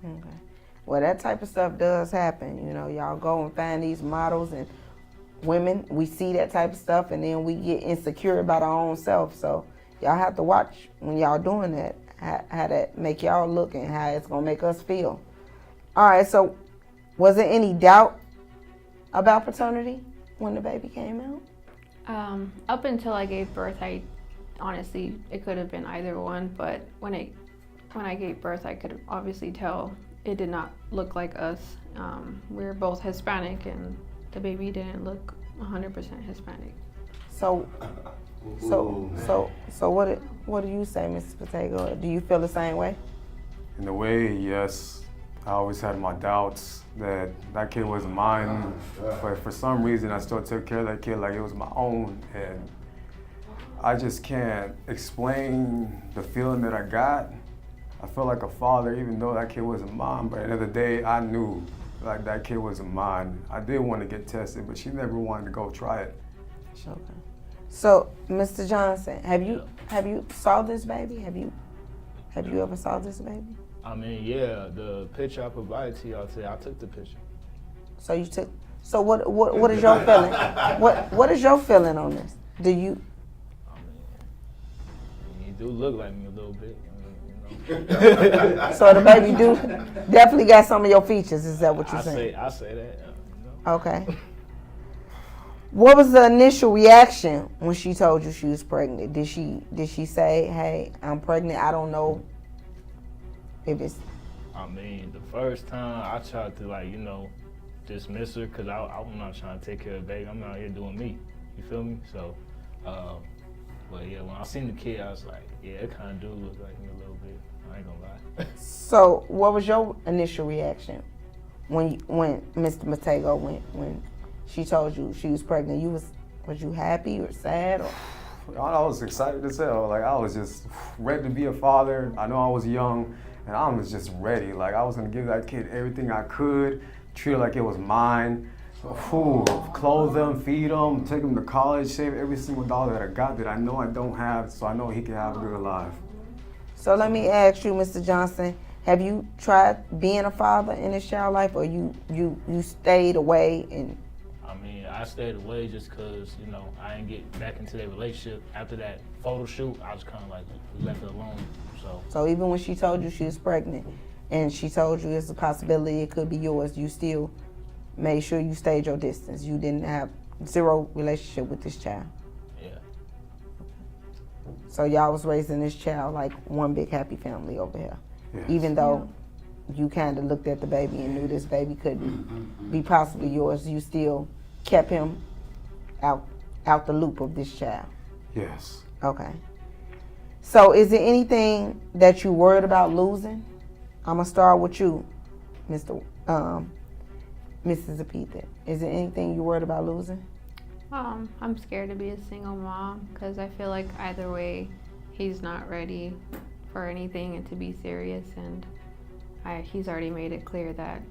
Okay. Well, that type of stuff does happen. You know, y'all go and find these models and women, we see that type of stuff and then we get insecure about our own self. So y'all have to watch when y'all doing that, how that make y'all look and how it's gonna make us feel. All right, so was there any doubt about paternity when the baby came out? Up until I gave birth, I honestly, it could have been either one, but when I gave birth, I could obviously tell it did not look like us. We were both Hispanic and the baby didn't look 100% Hispanic. So what do you say, Mr. Patego? Do you feel the same way? In a way, yes. I always had my doubts that that kid wasn't mine, but for some reason I still took care of that kid like it was my own, and I just can't explain the feeling that I got. I felt like a father even though that kid wasn't mine, but at the end of the day I knew like that kid wasn't mine. I did want to get tested, but she never wanted to go try it. Okay. So, Mr. Johnson, have you saw this baby? Have you ever saw this baby? I mean, yeah, the picture I provided to y'all today, I took the picture. So you took. So what is your feeling? What is your feeling on this? Do you? I mean, you do look like me a little bit. So the baby do definitely got some of your features. Is that what you're saying? I say that. Okay. What was the initial reaction when she told you she was pregnant? Did she say, "Hey, I'm pregnant. I don't know if it's"? I mean, the first time I tried to dismiss her because I'm not trying to take care of the baby. I'm out here doing me. You feel me? So, but yeah, when I seen the kid, I was like, yeah, it kind of do look like me a little bit. I ain't gonna lie. So, what was your initial reaction when Mr. Matego when she told you she was pregnant? Was you happy or sad or? I was excited as hell. Like I was just ready to be a father. I know I was young, and I was just ready. Like I was gonna give that kid everything I could, treat it like it was mine. Clothe them, feed them, take them to college, save every single dollar that I got that I know I don't have, so I know he can have a good life. So let me ask you, Mr. Johnson, have you tried being a father in this child life, or you stayed away and? I mean, I stayed away just because, I didn't get back into that relationship. After that photo shoot, I was kind of like left it alone, So even when she told you she was pregnant and she told you it's a possibility it could be yours, you still made sure you stayed your distance. You didn't have zero relationship with this child. Yeah. So y'all was raising this child like one big happy family over here. Yes. Even though you kind of looked at the baby and knew this baby couldn't be possibly yours, you still kept him out the loop of this child. Yes. Okay. So is there anything that you worried about losing? I'm gonna start with you, Mrs. Zapita. Is there anything you worried about losing? I'm scared to be a single mom because I feel like either way, he's not ready for anything and to be serious, and he's already made it clear that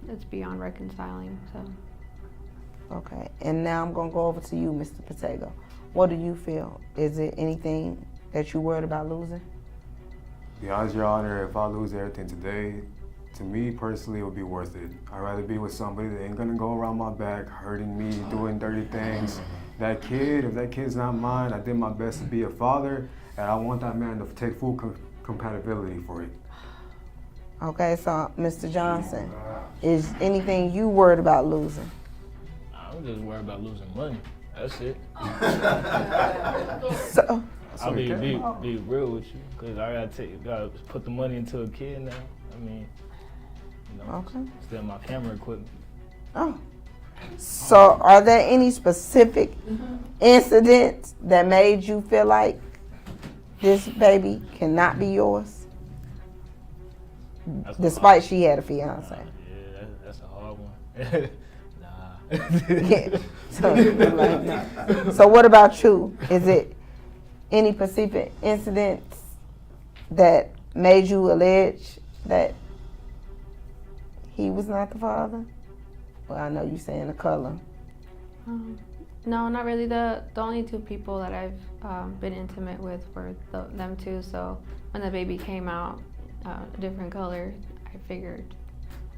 it's beyond reconciling. So. Okay, and now I'm gonna go over to you, Mr. Patego. What do you feel? Is there anything that you worried about losing? To be honest, Your Honor, if I lose everything today, to me personally, it would be worth it. I'd rather be with somebody that ain't gonna go around my back, hurting me, doing dirty things. That kid, if that kid's not mine, I did my best to be a father, and I want that man to take full compatibility for it. Okay, so Mr. Johnson, is anything you worried about losing? I'm just worried about losing money. That's it. So, I'll be real with you, because I gotta put the money into a kid now. I mean, okay. Still my camera equipment. Oh. So are there any specific incidents that made you feel like this baby cannot be yours? Despite she had a fiance. Yeah, that's a hard one. Nah. Yeah. So what about you? Is it any specific incidents that made you allege that he was not the father? Well, I know you saying the color. No, not really. The only two people that I've been intimate with were them two. So when the baby came out, a different color, I figured,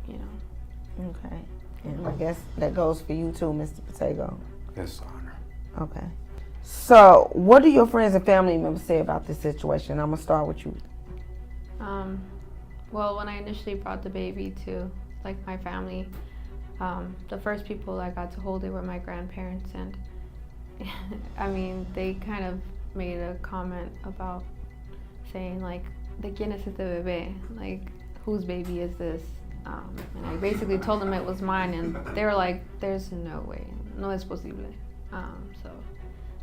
you know. Okay. And I guess that goes for you too, Mr. Patego. Yes, Honor. Okay. So, what do your friends and family members say about this situation? I'm gonna start with you. Well, when I initially brought the baby to like my family, the first people I got to hold it were my grandparents, and I mean, they kind of made a comment about saying like, "De quién es este bebé?" Like, whose baby is this? And I basically told them it was mine, and they were like, "There's no way, no es posible." So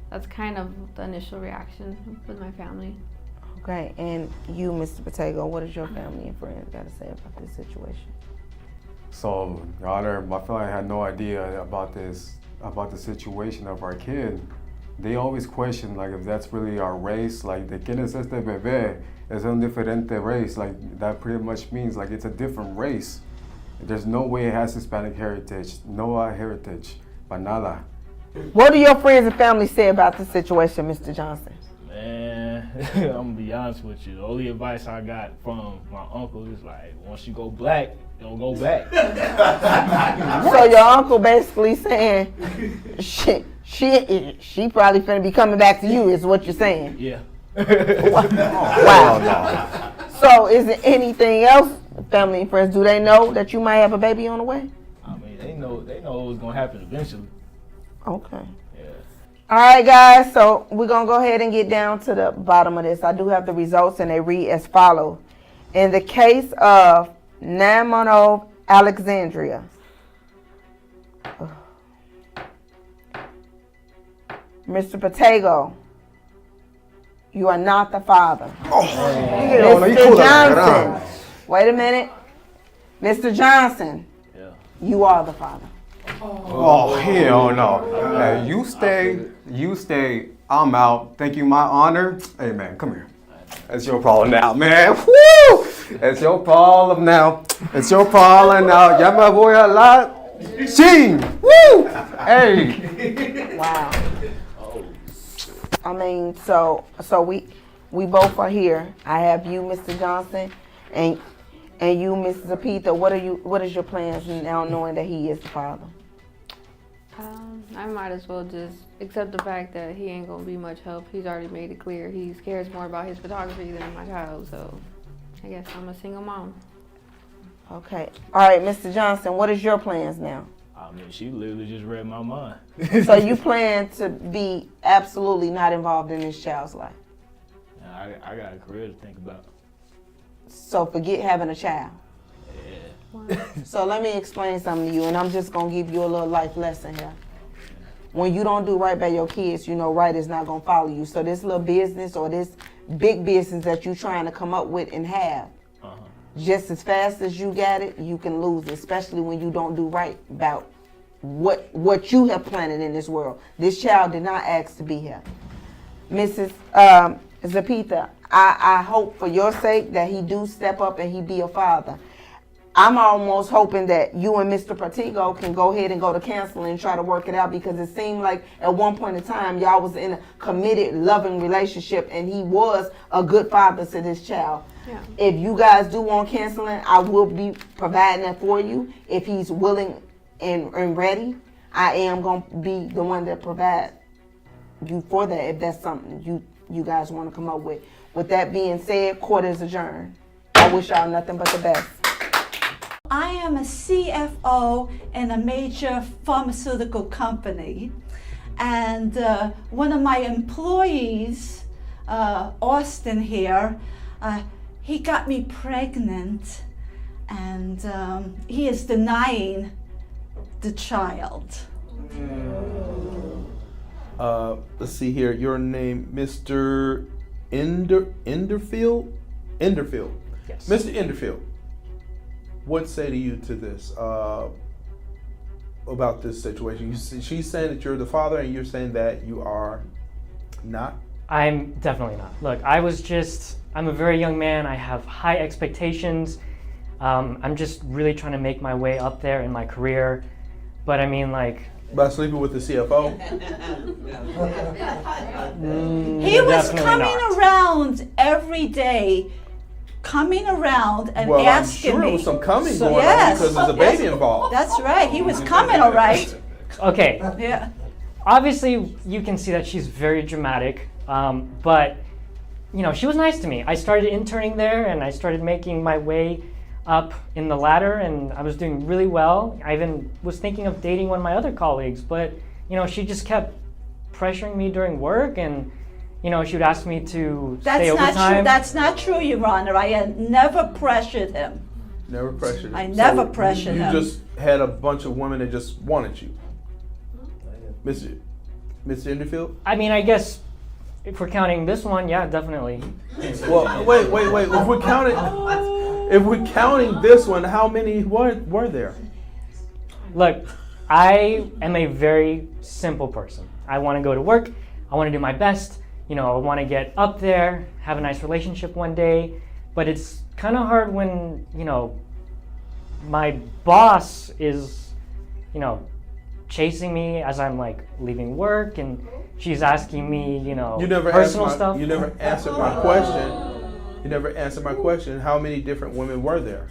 that's kind of the initial reaction with my family. Okay, and you, Mr. Patego, what does your family and friends got to say about this situation? So, Your Honor, my family had no idea about the situation of our kid. They always question, like, if that's really our race, like, ¿de quién es este bebé? Es un diferente race. Like, that pretty much means, like, it's a different race. There's no way it has Hispanic heritage, no heritage, para nada. What do your friends and family say about the situation, Mr. Johnson? Man, I'm gonna be honest with you. The only advice I got from my uncle is like, once you go black, don't go back. So your uncle basically saying, she probably finna be coming back to you, is what you're saying? Yeah. Wow. So is there anything else, family and friends, do they know that you might have a baby on the way? I mean, they know it was gonna happen eventually. Okay. Yeah. All right, guys, so we're going to go ahead and get down to the bottom of this. I do have the results, and they read as follows. In the case of Namanov Alexandria, Mr. Patego, you are not the father. Mr. Johnson, wait a minute. Mr. Johnson, you are the father. Oh, hell no. Hey, you stay, I'm out. Thank you, my honor. Hey, man, come here. That's your problem now, man. Woo! It's your problem now. It's your problem now. Ya me voy a la ching. Woo! Hey. Wow. I mean, so we both are here. I have you, Mr. Johnson, and you, Mrs. Zapita. What is your plans now, knowing that he is the father? I might as well just accept the fact that he ain't gonna be much help. He's already made it clear he cares more about his photography than my child, so I guess I'm a single mom. Okay. All right, Mr. Johnson, what is your plans now? I mean, she literally just read my mind. So you plan to be absolutely not involved in this child's life? I got a career to think about. So forget having a child. Yeah. So let me explain something to you, and I'm just gonna give you a little life lesson here. When you don't do right by your kids, you know right is not gonna follow you. So this little business or this big business that you're trying to come up with and have, just as fast as you got it, you can lose it, especially when you don't do right about what you have planted in this world. This child did not ask to be here. Mrs. Zapita, I hope for your sake that he do step up and he be a father. I'm almost hoping that you and Mr. Patego can go ahead and go to counseling and try to work it out, because it seemed like at one point in time y'all was in a committed, loving relationship, and he was a good father to this child. Yeah. If you guys do want counseling, I will be providing that for you. If he's willing and ready, I am going to be the one that provide you for that, if that's something you guys want to come up with. With that being said, court is adjourned. I wish y'all nothing but the best. I am a CFO in a major pharmaceutical company, and one of my employees, Austin here, he got me pregnant, and he is denying the child. Let's see here. Your name, Mr. Enderfield? Enderfield. Yes. Mr. Enderfield. What say to you to this about this situation? She's saying that you're the father, and you're saying that you are not. I'm definitely not. Look, I'm a very young man. I have high expectations. I'm just really trying to make my way up there in my career. But I mean, like... By sleeping with the CFO? He was coming not. around every day, coming around and Well, asking I'm sure me. there was some coming going Yes. on because there's a baby involved. That's right. He was coming, all right. Okay. Yeah. Obviously, you can see that she's very dramatic, but you know, she was nice to me. I started interning there, and I started making my way up in the ladder, and I was doing really well. I even was thinking of dating one of my other colleagues, but you know, she just kept pressuring me during work, and you know, she would ask me to stay That's not overtime. true. That's not true, Your Honor. I had never pressured him. Never pressured him. I never pressured you him. You just had a bunch of women that just wanted you. Mr. Enderfield? I mean, I guess if we're counting this one, yeah, definitely. Well, wait. If we're counting this one, how many were there? Look, I am a very simple person. I want to go to work. I want to do my best. You know, I want to get up there, have a nice relationship one day. But it's kind of hard when, you know, my boss is, you know, chasing me as I'm like leaving work, and she's asking me, you know, personal stuff. You never answered my question. You never answered my question. How many different women were there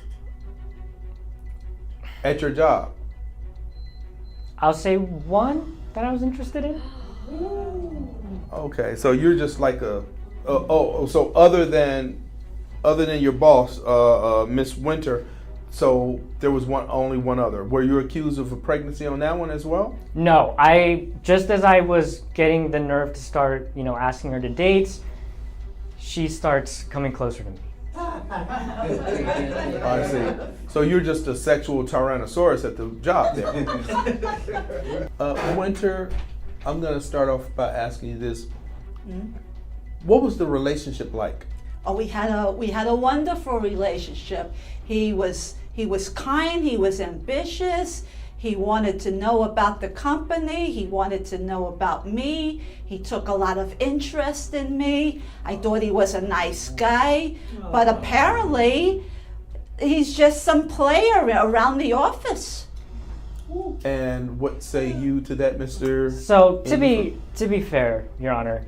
at your job? I'll say one that I was interested in. Okay, so you're just like so other than your boss, Miss Winter, so there was only one other. Were you accused of a pregnancy on that one as well? No, just as I was getting the nerve to start, you know, asking her to dates, she starts coming closer to me. I see. So you're just a sexual tyrannosaurus at the job there. Winter, I'm going to start off by asking you this. What was the relationship like? Oh, we had a wonderful relationship. He was kind. He was ambitious. He wanted to know about the company. He wanted to know about me. He took a lot of interest in me. I thought he was a nice guy, but apparently he's just some player around the office. And what say you to that, Mr. So to be fair, Your Honor,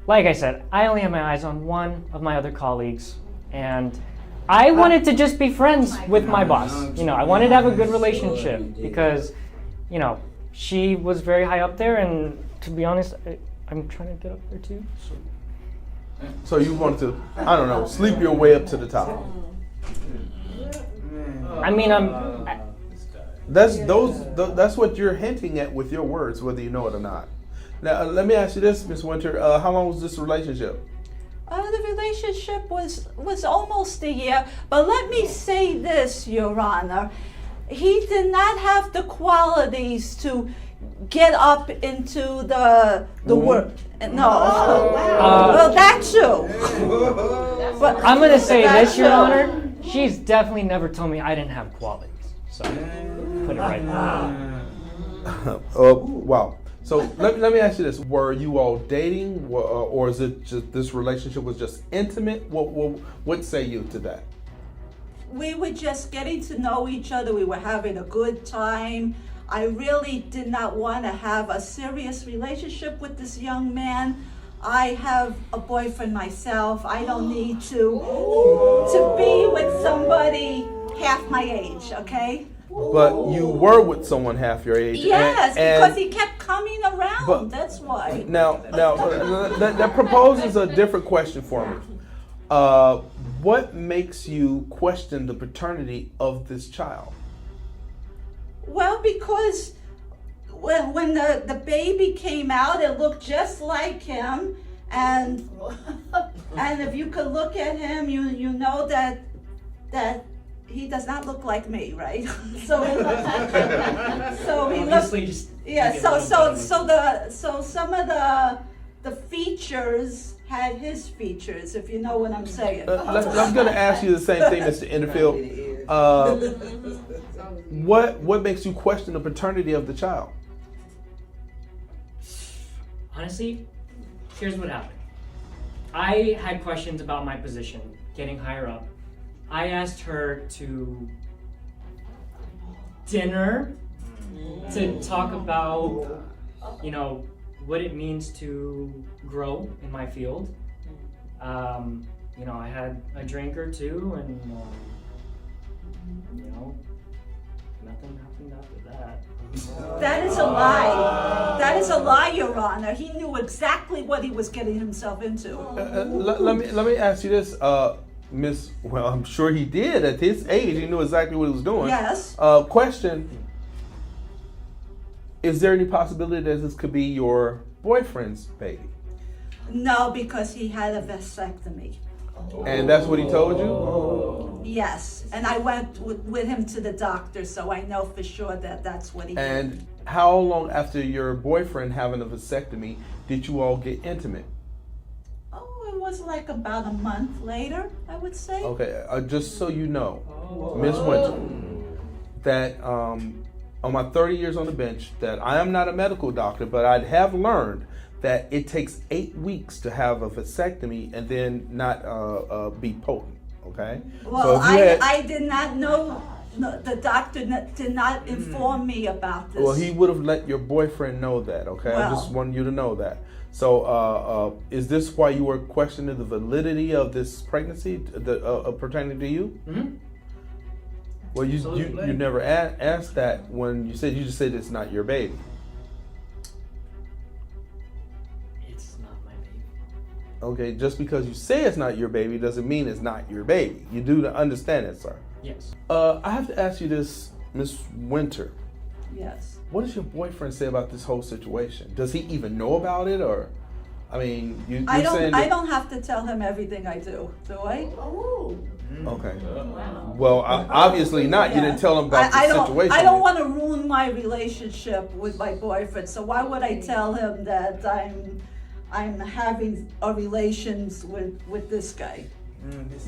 like I said, I only have my eyes on one of my other colleagues, and I wanted to just be friends with my boss. You know, I wanted to have a good relationship because, you know, she was very high up there, and to be honest, I'm trying to get up there too. So you wanted to, I don't know, sleep your way up to the top. I mean, that's what you're hinting at with your words, whether you know it or not. Now, let me ask you this, Miss Winter. How long was this relationship? The relationship was almost a year, but let me say this, Your Honor. He did not have the qualities to get up into the work. No. Well, that too. But I'm going to say this, Your Honor. She's definitely never told me I didn't have qualities. So, put it right there. Wow. So let me ask you this: were you all dating, or is it just this relationship was just intimate? What say you to that? We were just getting to know each other. We were having a good time. I really did not want to have a serious relationship with this young man. I have a boyfriend myself. I don't need to be with somebody half my age, okay? But you were with someone half your age. Yes, because he kept coming around. That's why. Now that proposes a different question for me. What makes you question the paternity of this child? Well, because when the baby came out, it looked just like him, and if you could look at him, you know that he does not look like me, right? So he Obviously looks, yeah. So some of the features had his features, if you know what I'm saying. I'm going to ask you the same thing, Mr. Enderfield. What makes you question the paternity of the child? Honestly, here's what happened. I had questions about my position, getting higher up. I asked her to dinner to talk about, you know, what it means to grow in my field. You know, I had a drink or two, and you know, nothing happened after that. That is a lie. That is a lie, Your Honor. He knew exactly what he was getting himself into. Let me ask you this, Miss. Well, I'm sure he did. At his age, he knew exactly what he was doing. Yes. Question: is there any possibility that this could be your boyfriend's baby? No, because he had a vasectomy. And that's what he told you? Yes, and I went with him to the doctor, so I know for sure that that's what he did. And how long after your boyfriend having a vasectomy did you all get intimate? Oh, it was like about a month later, I would say. Okay, just so you know, Miss Winter, that on my 30 years on the bench, that I am not a medical doctor, but I have learned that it takes 8 weeks to have a vasectomy and then not be potent. Okay. Well, so I did not know. No, the doctor did not inform me about this. Well, he would have let your boyfriend know that. Okay, I just want you to know that. So, is this why you were questioning the validity of this pregnancy pertaining to you? Mm-hmm. Well, you never asked that when you just said it's not your baby. Okay, just because you say it's not your baby doesn't mean it's not your baby. You do understand that, sir? Yes. I have to ask you this, Miss Winter. Yes. What does your boyfriend say about this whole situation? Does he even know about it, or, I mean, you're saying that... I don't have to tell him everything I do I? Okay. Well, obviously not. Yeah. You didn't tell him about the situation. I don't want to ruin my relationship with my boyfriend, so why would I tell him that I'm having a relations with this guy?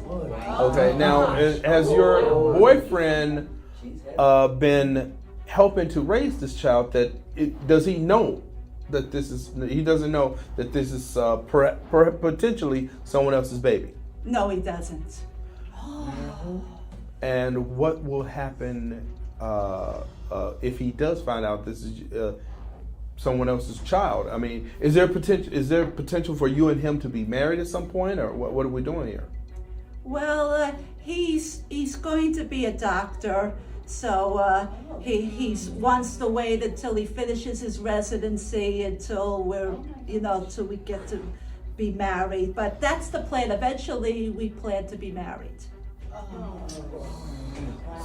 Okay, now has your boyfriend been helping to raise this child? Does he know that this is? He doesn't know that this is potentially someone else's baby. No, he doesn't. And what will happen if he does find out this is someone else's child? I mean, is there potential for you and him to be married at some point, or what are we doing here? Well, he's going to be a doctor, so he wants to wait until he finishes his residency till we get to be married. But that's the plan. Eventually, we plan to be married.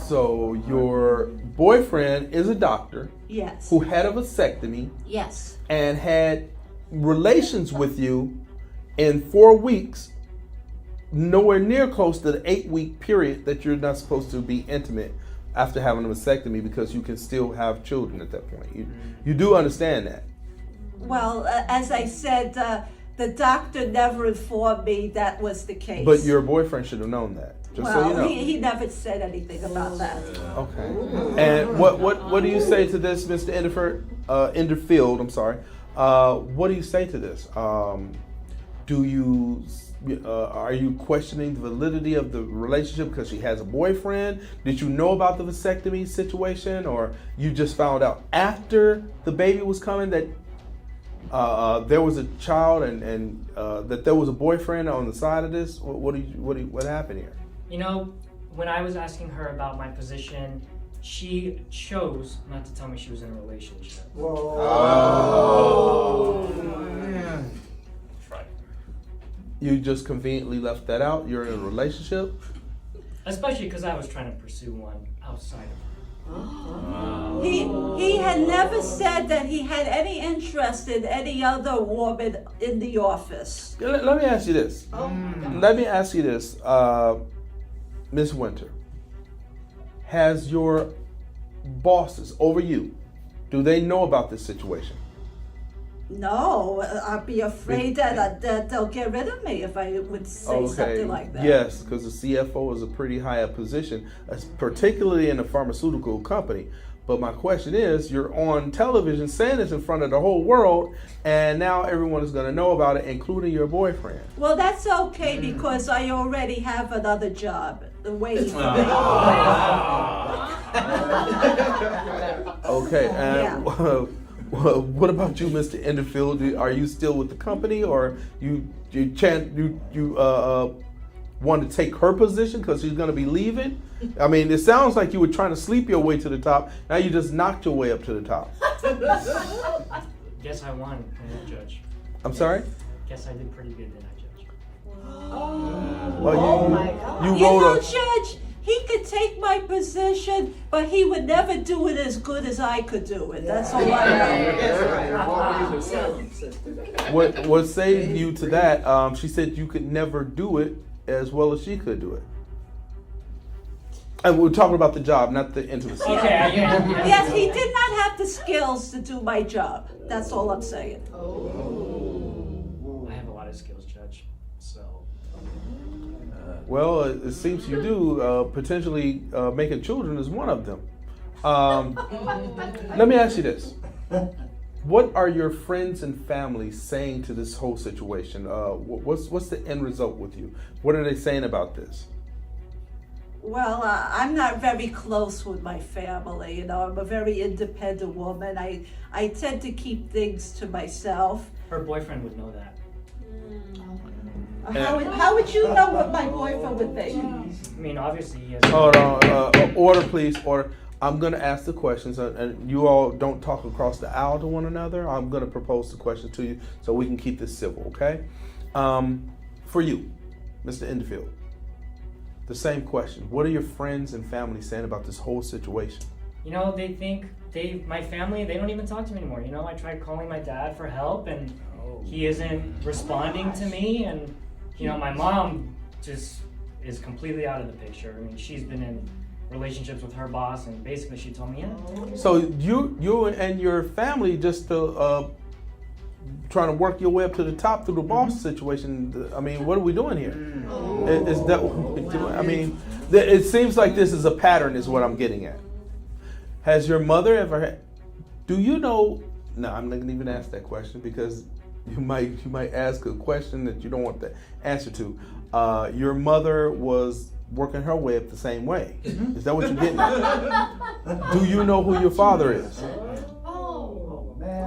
So your boyfriend is a doctor. Yes. Who had a vasectomy. Yes. And had relations with you in 4 weeks, nowhere near close to the 8-week period that you're not supposed to be intimate after having a vasectomy, because you can still have children at that point. You do understand that? Well, as I said, the doctor never informed me that was the case. But your boyfriend should have known that. Just so you know. He never said anything about that. Okay. And what do you say to this, Mr. Enderfield? I'm sorry. What do you say to this? Are you questioning the validity of the relationship because she has a boyfriend? Did you know about the vasectomy situation, or you just found out after the baby was coming that there was a child and that there was a boyfriend on the side of this? What happened here? You know, when I was asking her about my position, she chose not to tell me she was in a relationship. Whoa. Man. You just conveniently left that out? You're in a relationship? Especially because I was trying to pursue one outside of her. He had never said that he had any interest in any other woman in the office. Let me ask you this. Miss Winter. Has your bosses over you, do they know about this situation? No, I'd be afraid that they'll get rid of me if I would say something like that. Yes, because the CFO is a pretty high up position, particularly in a pharmaceutical company. But my question is, you're on television saying this in front of the whole world, and now everyone is going to know about it, including your boyfriend. Well, that's okay because I already have another job waiting for me. Okay, and what about you, Mr. Enderfield? Are you still with the company, or you want to take her position because she's going to be leaving? I mean, it sounds like you were trying to sleep your way to the top. Now you just knocked your way up to the top. Guess I won, Judge. I'm sorry? Guess I did pretty good, didn't I, Judge? Well, my God. you You know, wrote a. Judge, he could take my position, but he would never do it as good as I could do it. That's all I know. What saved you to that? She said you could never do it as well as she could do it. And we're talking about the job, not the intimacy. Okay, Yes, he did not have the skills to do my job. That's all I'm saying. I have a lot of skills, Judge. So. Well, it seems you do. Potentially making children is one of them. Let me ask you this. What are your friends and family saying to this whole situation? What's the end result with you? What are they saying about this? Well, I'm not very close with my family. You know, I'm a very independent woman. I tend to keep things to myself. Her boyfriend would know that. How would you know what my boyfriend would think? I mean, obviously he has. Hold on. Order, please. Order. I'm going to ask the questions, and you all don't talk across the aisle to one another. I'm going to propose the question to you so we can keep this civil, okay? For you, Mr. Enderfield, the same question. What are your friends and family saying about this whole situation? You know, they think my family, they don't even talk to me anymore. You know, I tried calling my dad for help, and he isn't responding to me. And, you know, my mom just is completely out of the picture. I mean, she's been in relationships with her boss, and basically she told me, yeah. So you and your family just trying to work your way up to the top through the boss situation. I mean, what are we doing here? Is that what we're doing? I mean, it seems like this is a pattern is what I'm getting at. Has your mother ever had, do you know, no, I'm not going to even ask that question because you might ask a question that you don't want the answer to. Your mother was working her way up the same way. Is that what you're getting at? Do you know who your father is?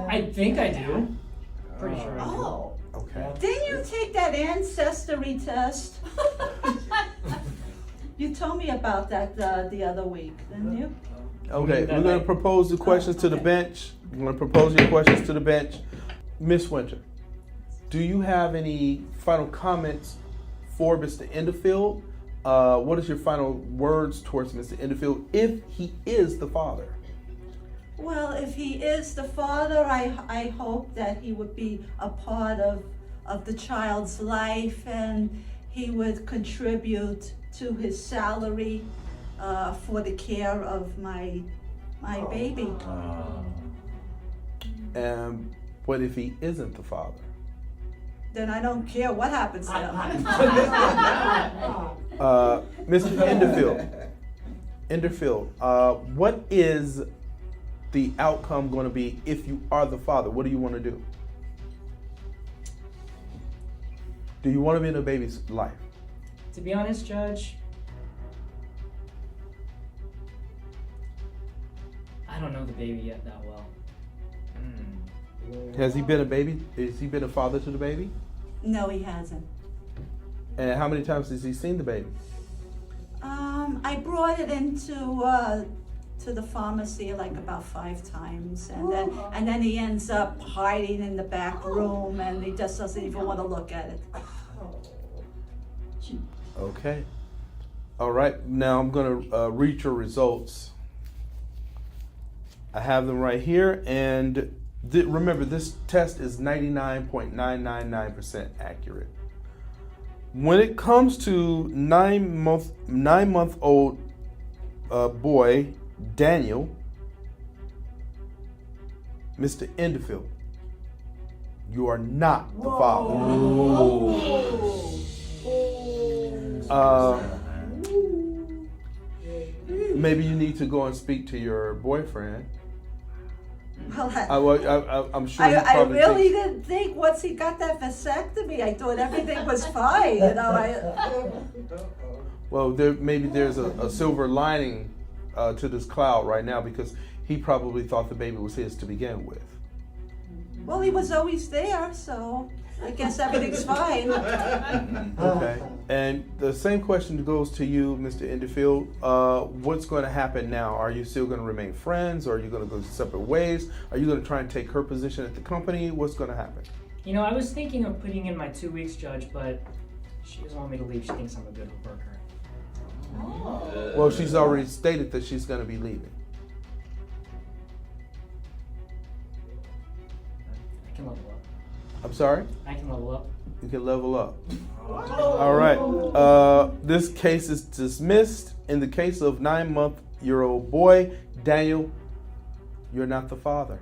I think I do. Pretty sure I do. Okay. Didn't you take that ancestry test? You told me about that the other week, didn't you? Okay, we're going to propose the questions to the bench. We're going to propose your questions to the bench. Miss Winter, do you have any final comments for Mr. Enderfield? What is your final words towards Mr. Enderfield if he is the father? Well, if he is the father, I hope that he would be a part of the child's life and he would contribute to his salary for the care of my baby. What if he isn't the father? Then I don't care what happens to him. Mr. Enderfield, what is the outcome going to be if you are the father? What do you want to do? Do you want to be in a baby's life? To be honest, Judge, I don't know the baby yet that well. Has he been a baby? Has he been a father to the baby? No, he hasn't. And how many times has he seen the baby? I brought it into to the pharmacy like about 5 times, and then he ends up hiding in the back room, and he just doesn't even want to look at it. Okay. All right. Now I'm going to read your results. I have them right here, and remember, this test is 99.999% accurate. When it comes to 9-month-old boy Daniel, Mr. Enderfield, you are not the father. Maybe you need to go and speak to your boyfriend. Well, I'm sure. I really didn't think once he got that vasectomy, I thought everything was fine. You know, Well, maybe there's a silver lining to this cloud right now, because he probably thought the baby was his to begin with. Well, he was always there, so I guess everything's fine. Okay. And the same question goes to you, Mr. Inderfield. What's going to happen now? Are you still going to remain friends, or are you going to go separate ways? Are you going to try and take her position at the company? What's going to happen? You know, I was thinking of putting in my 2 weeks, Judge, but she doesn't want me to leave. She thinks I'm a good worker. Well, she's already stated that she's going to be leaving. I can level up. I'm sorry? I can level up. You can level up. All right. This case is dismissed. In the case of 9-month-old boy, Daniel, you're not the father.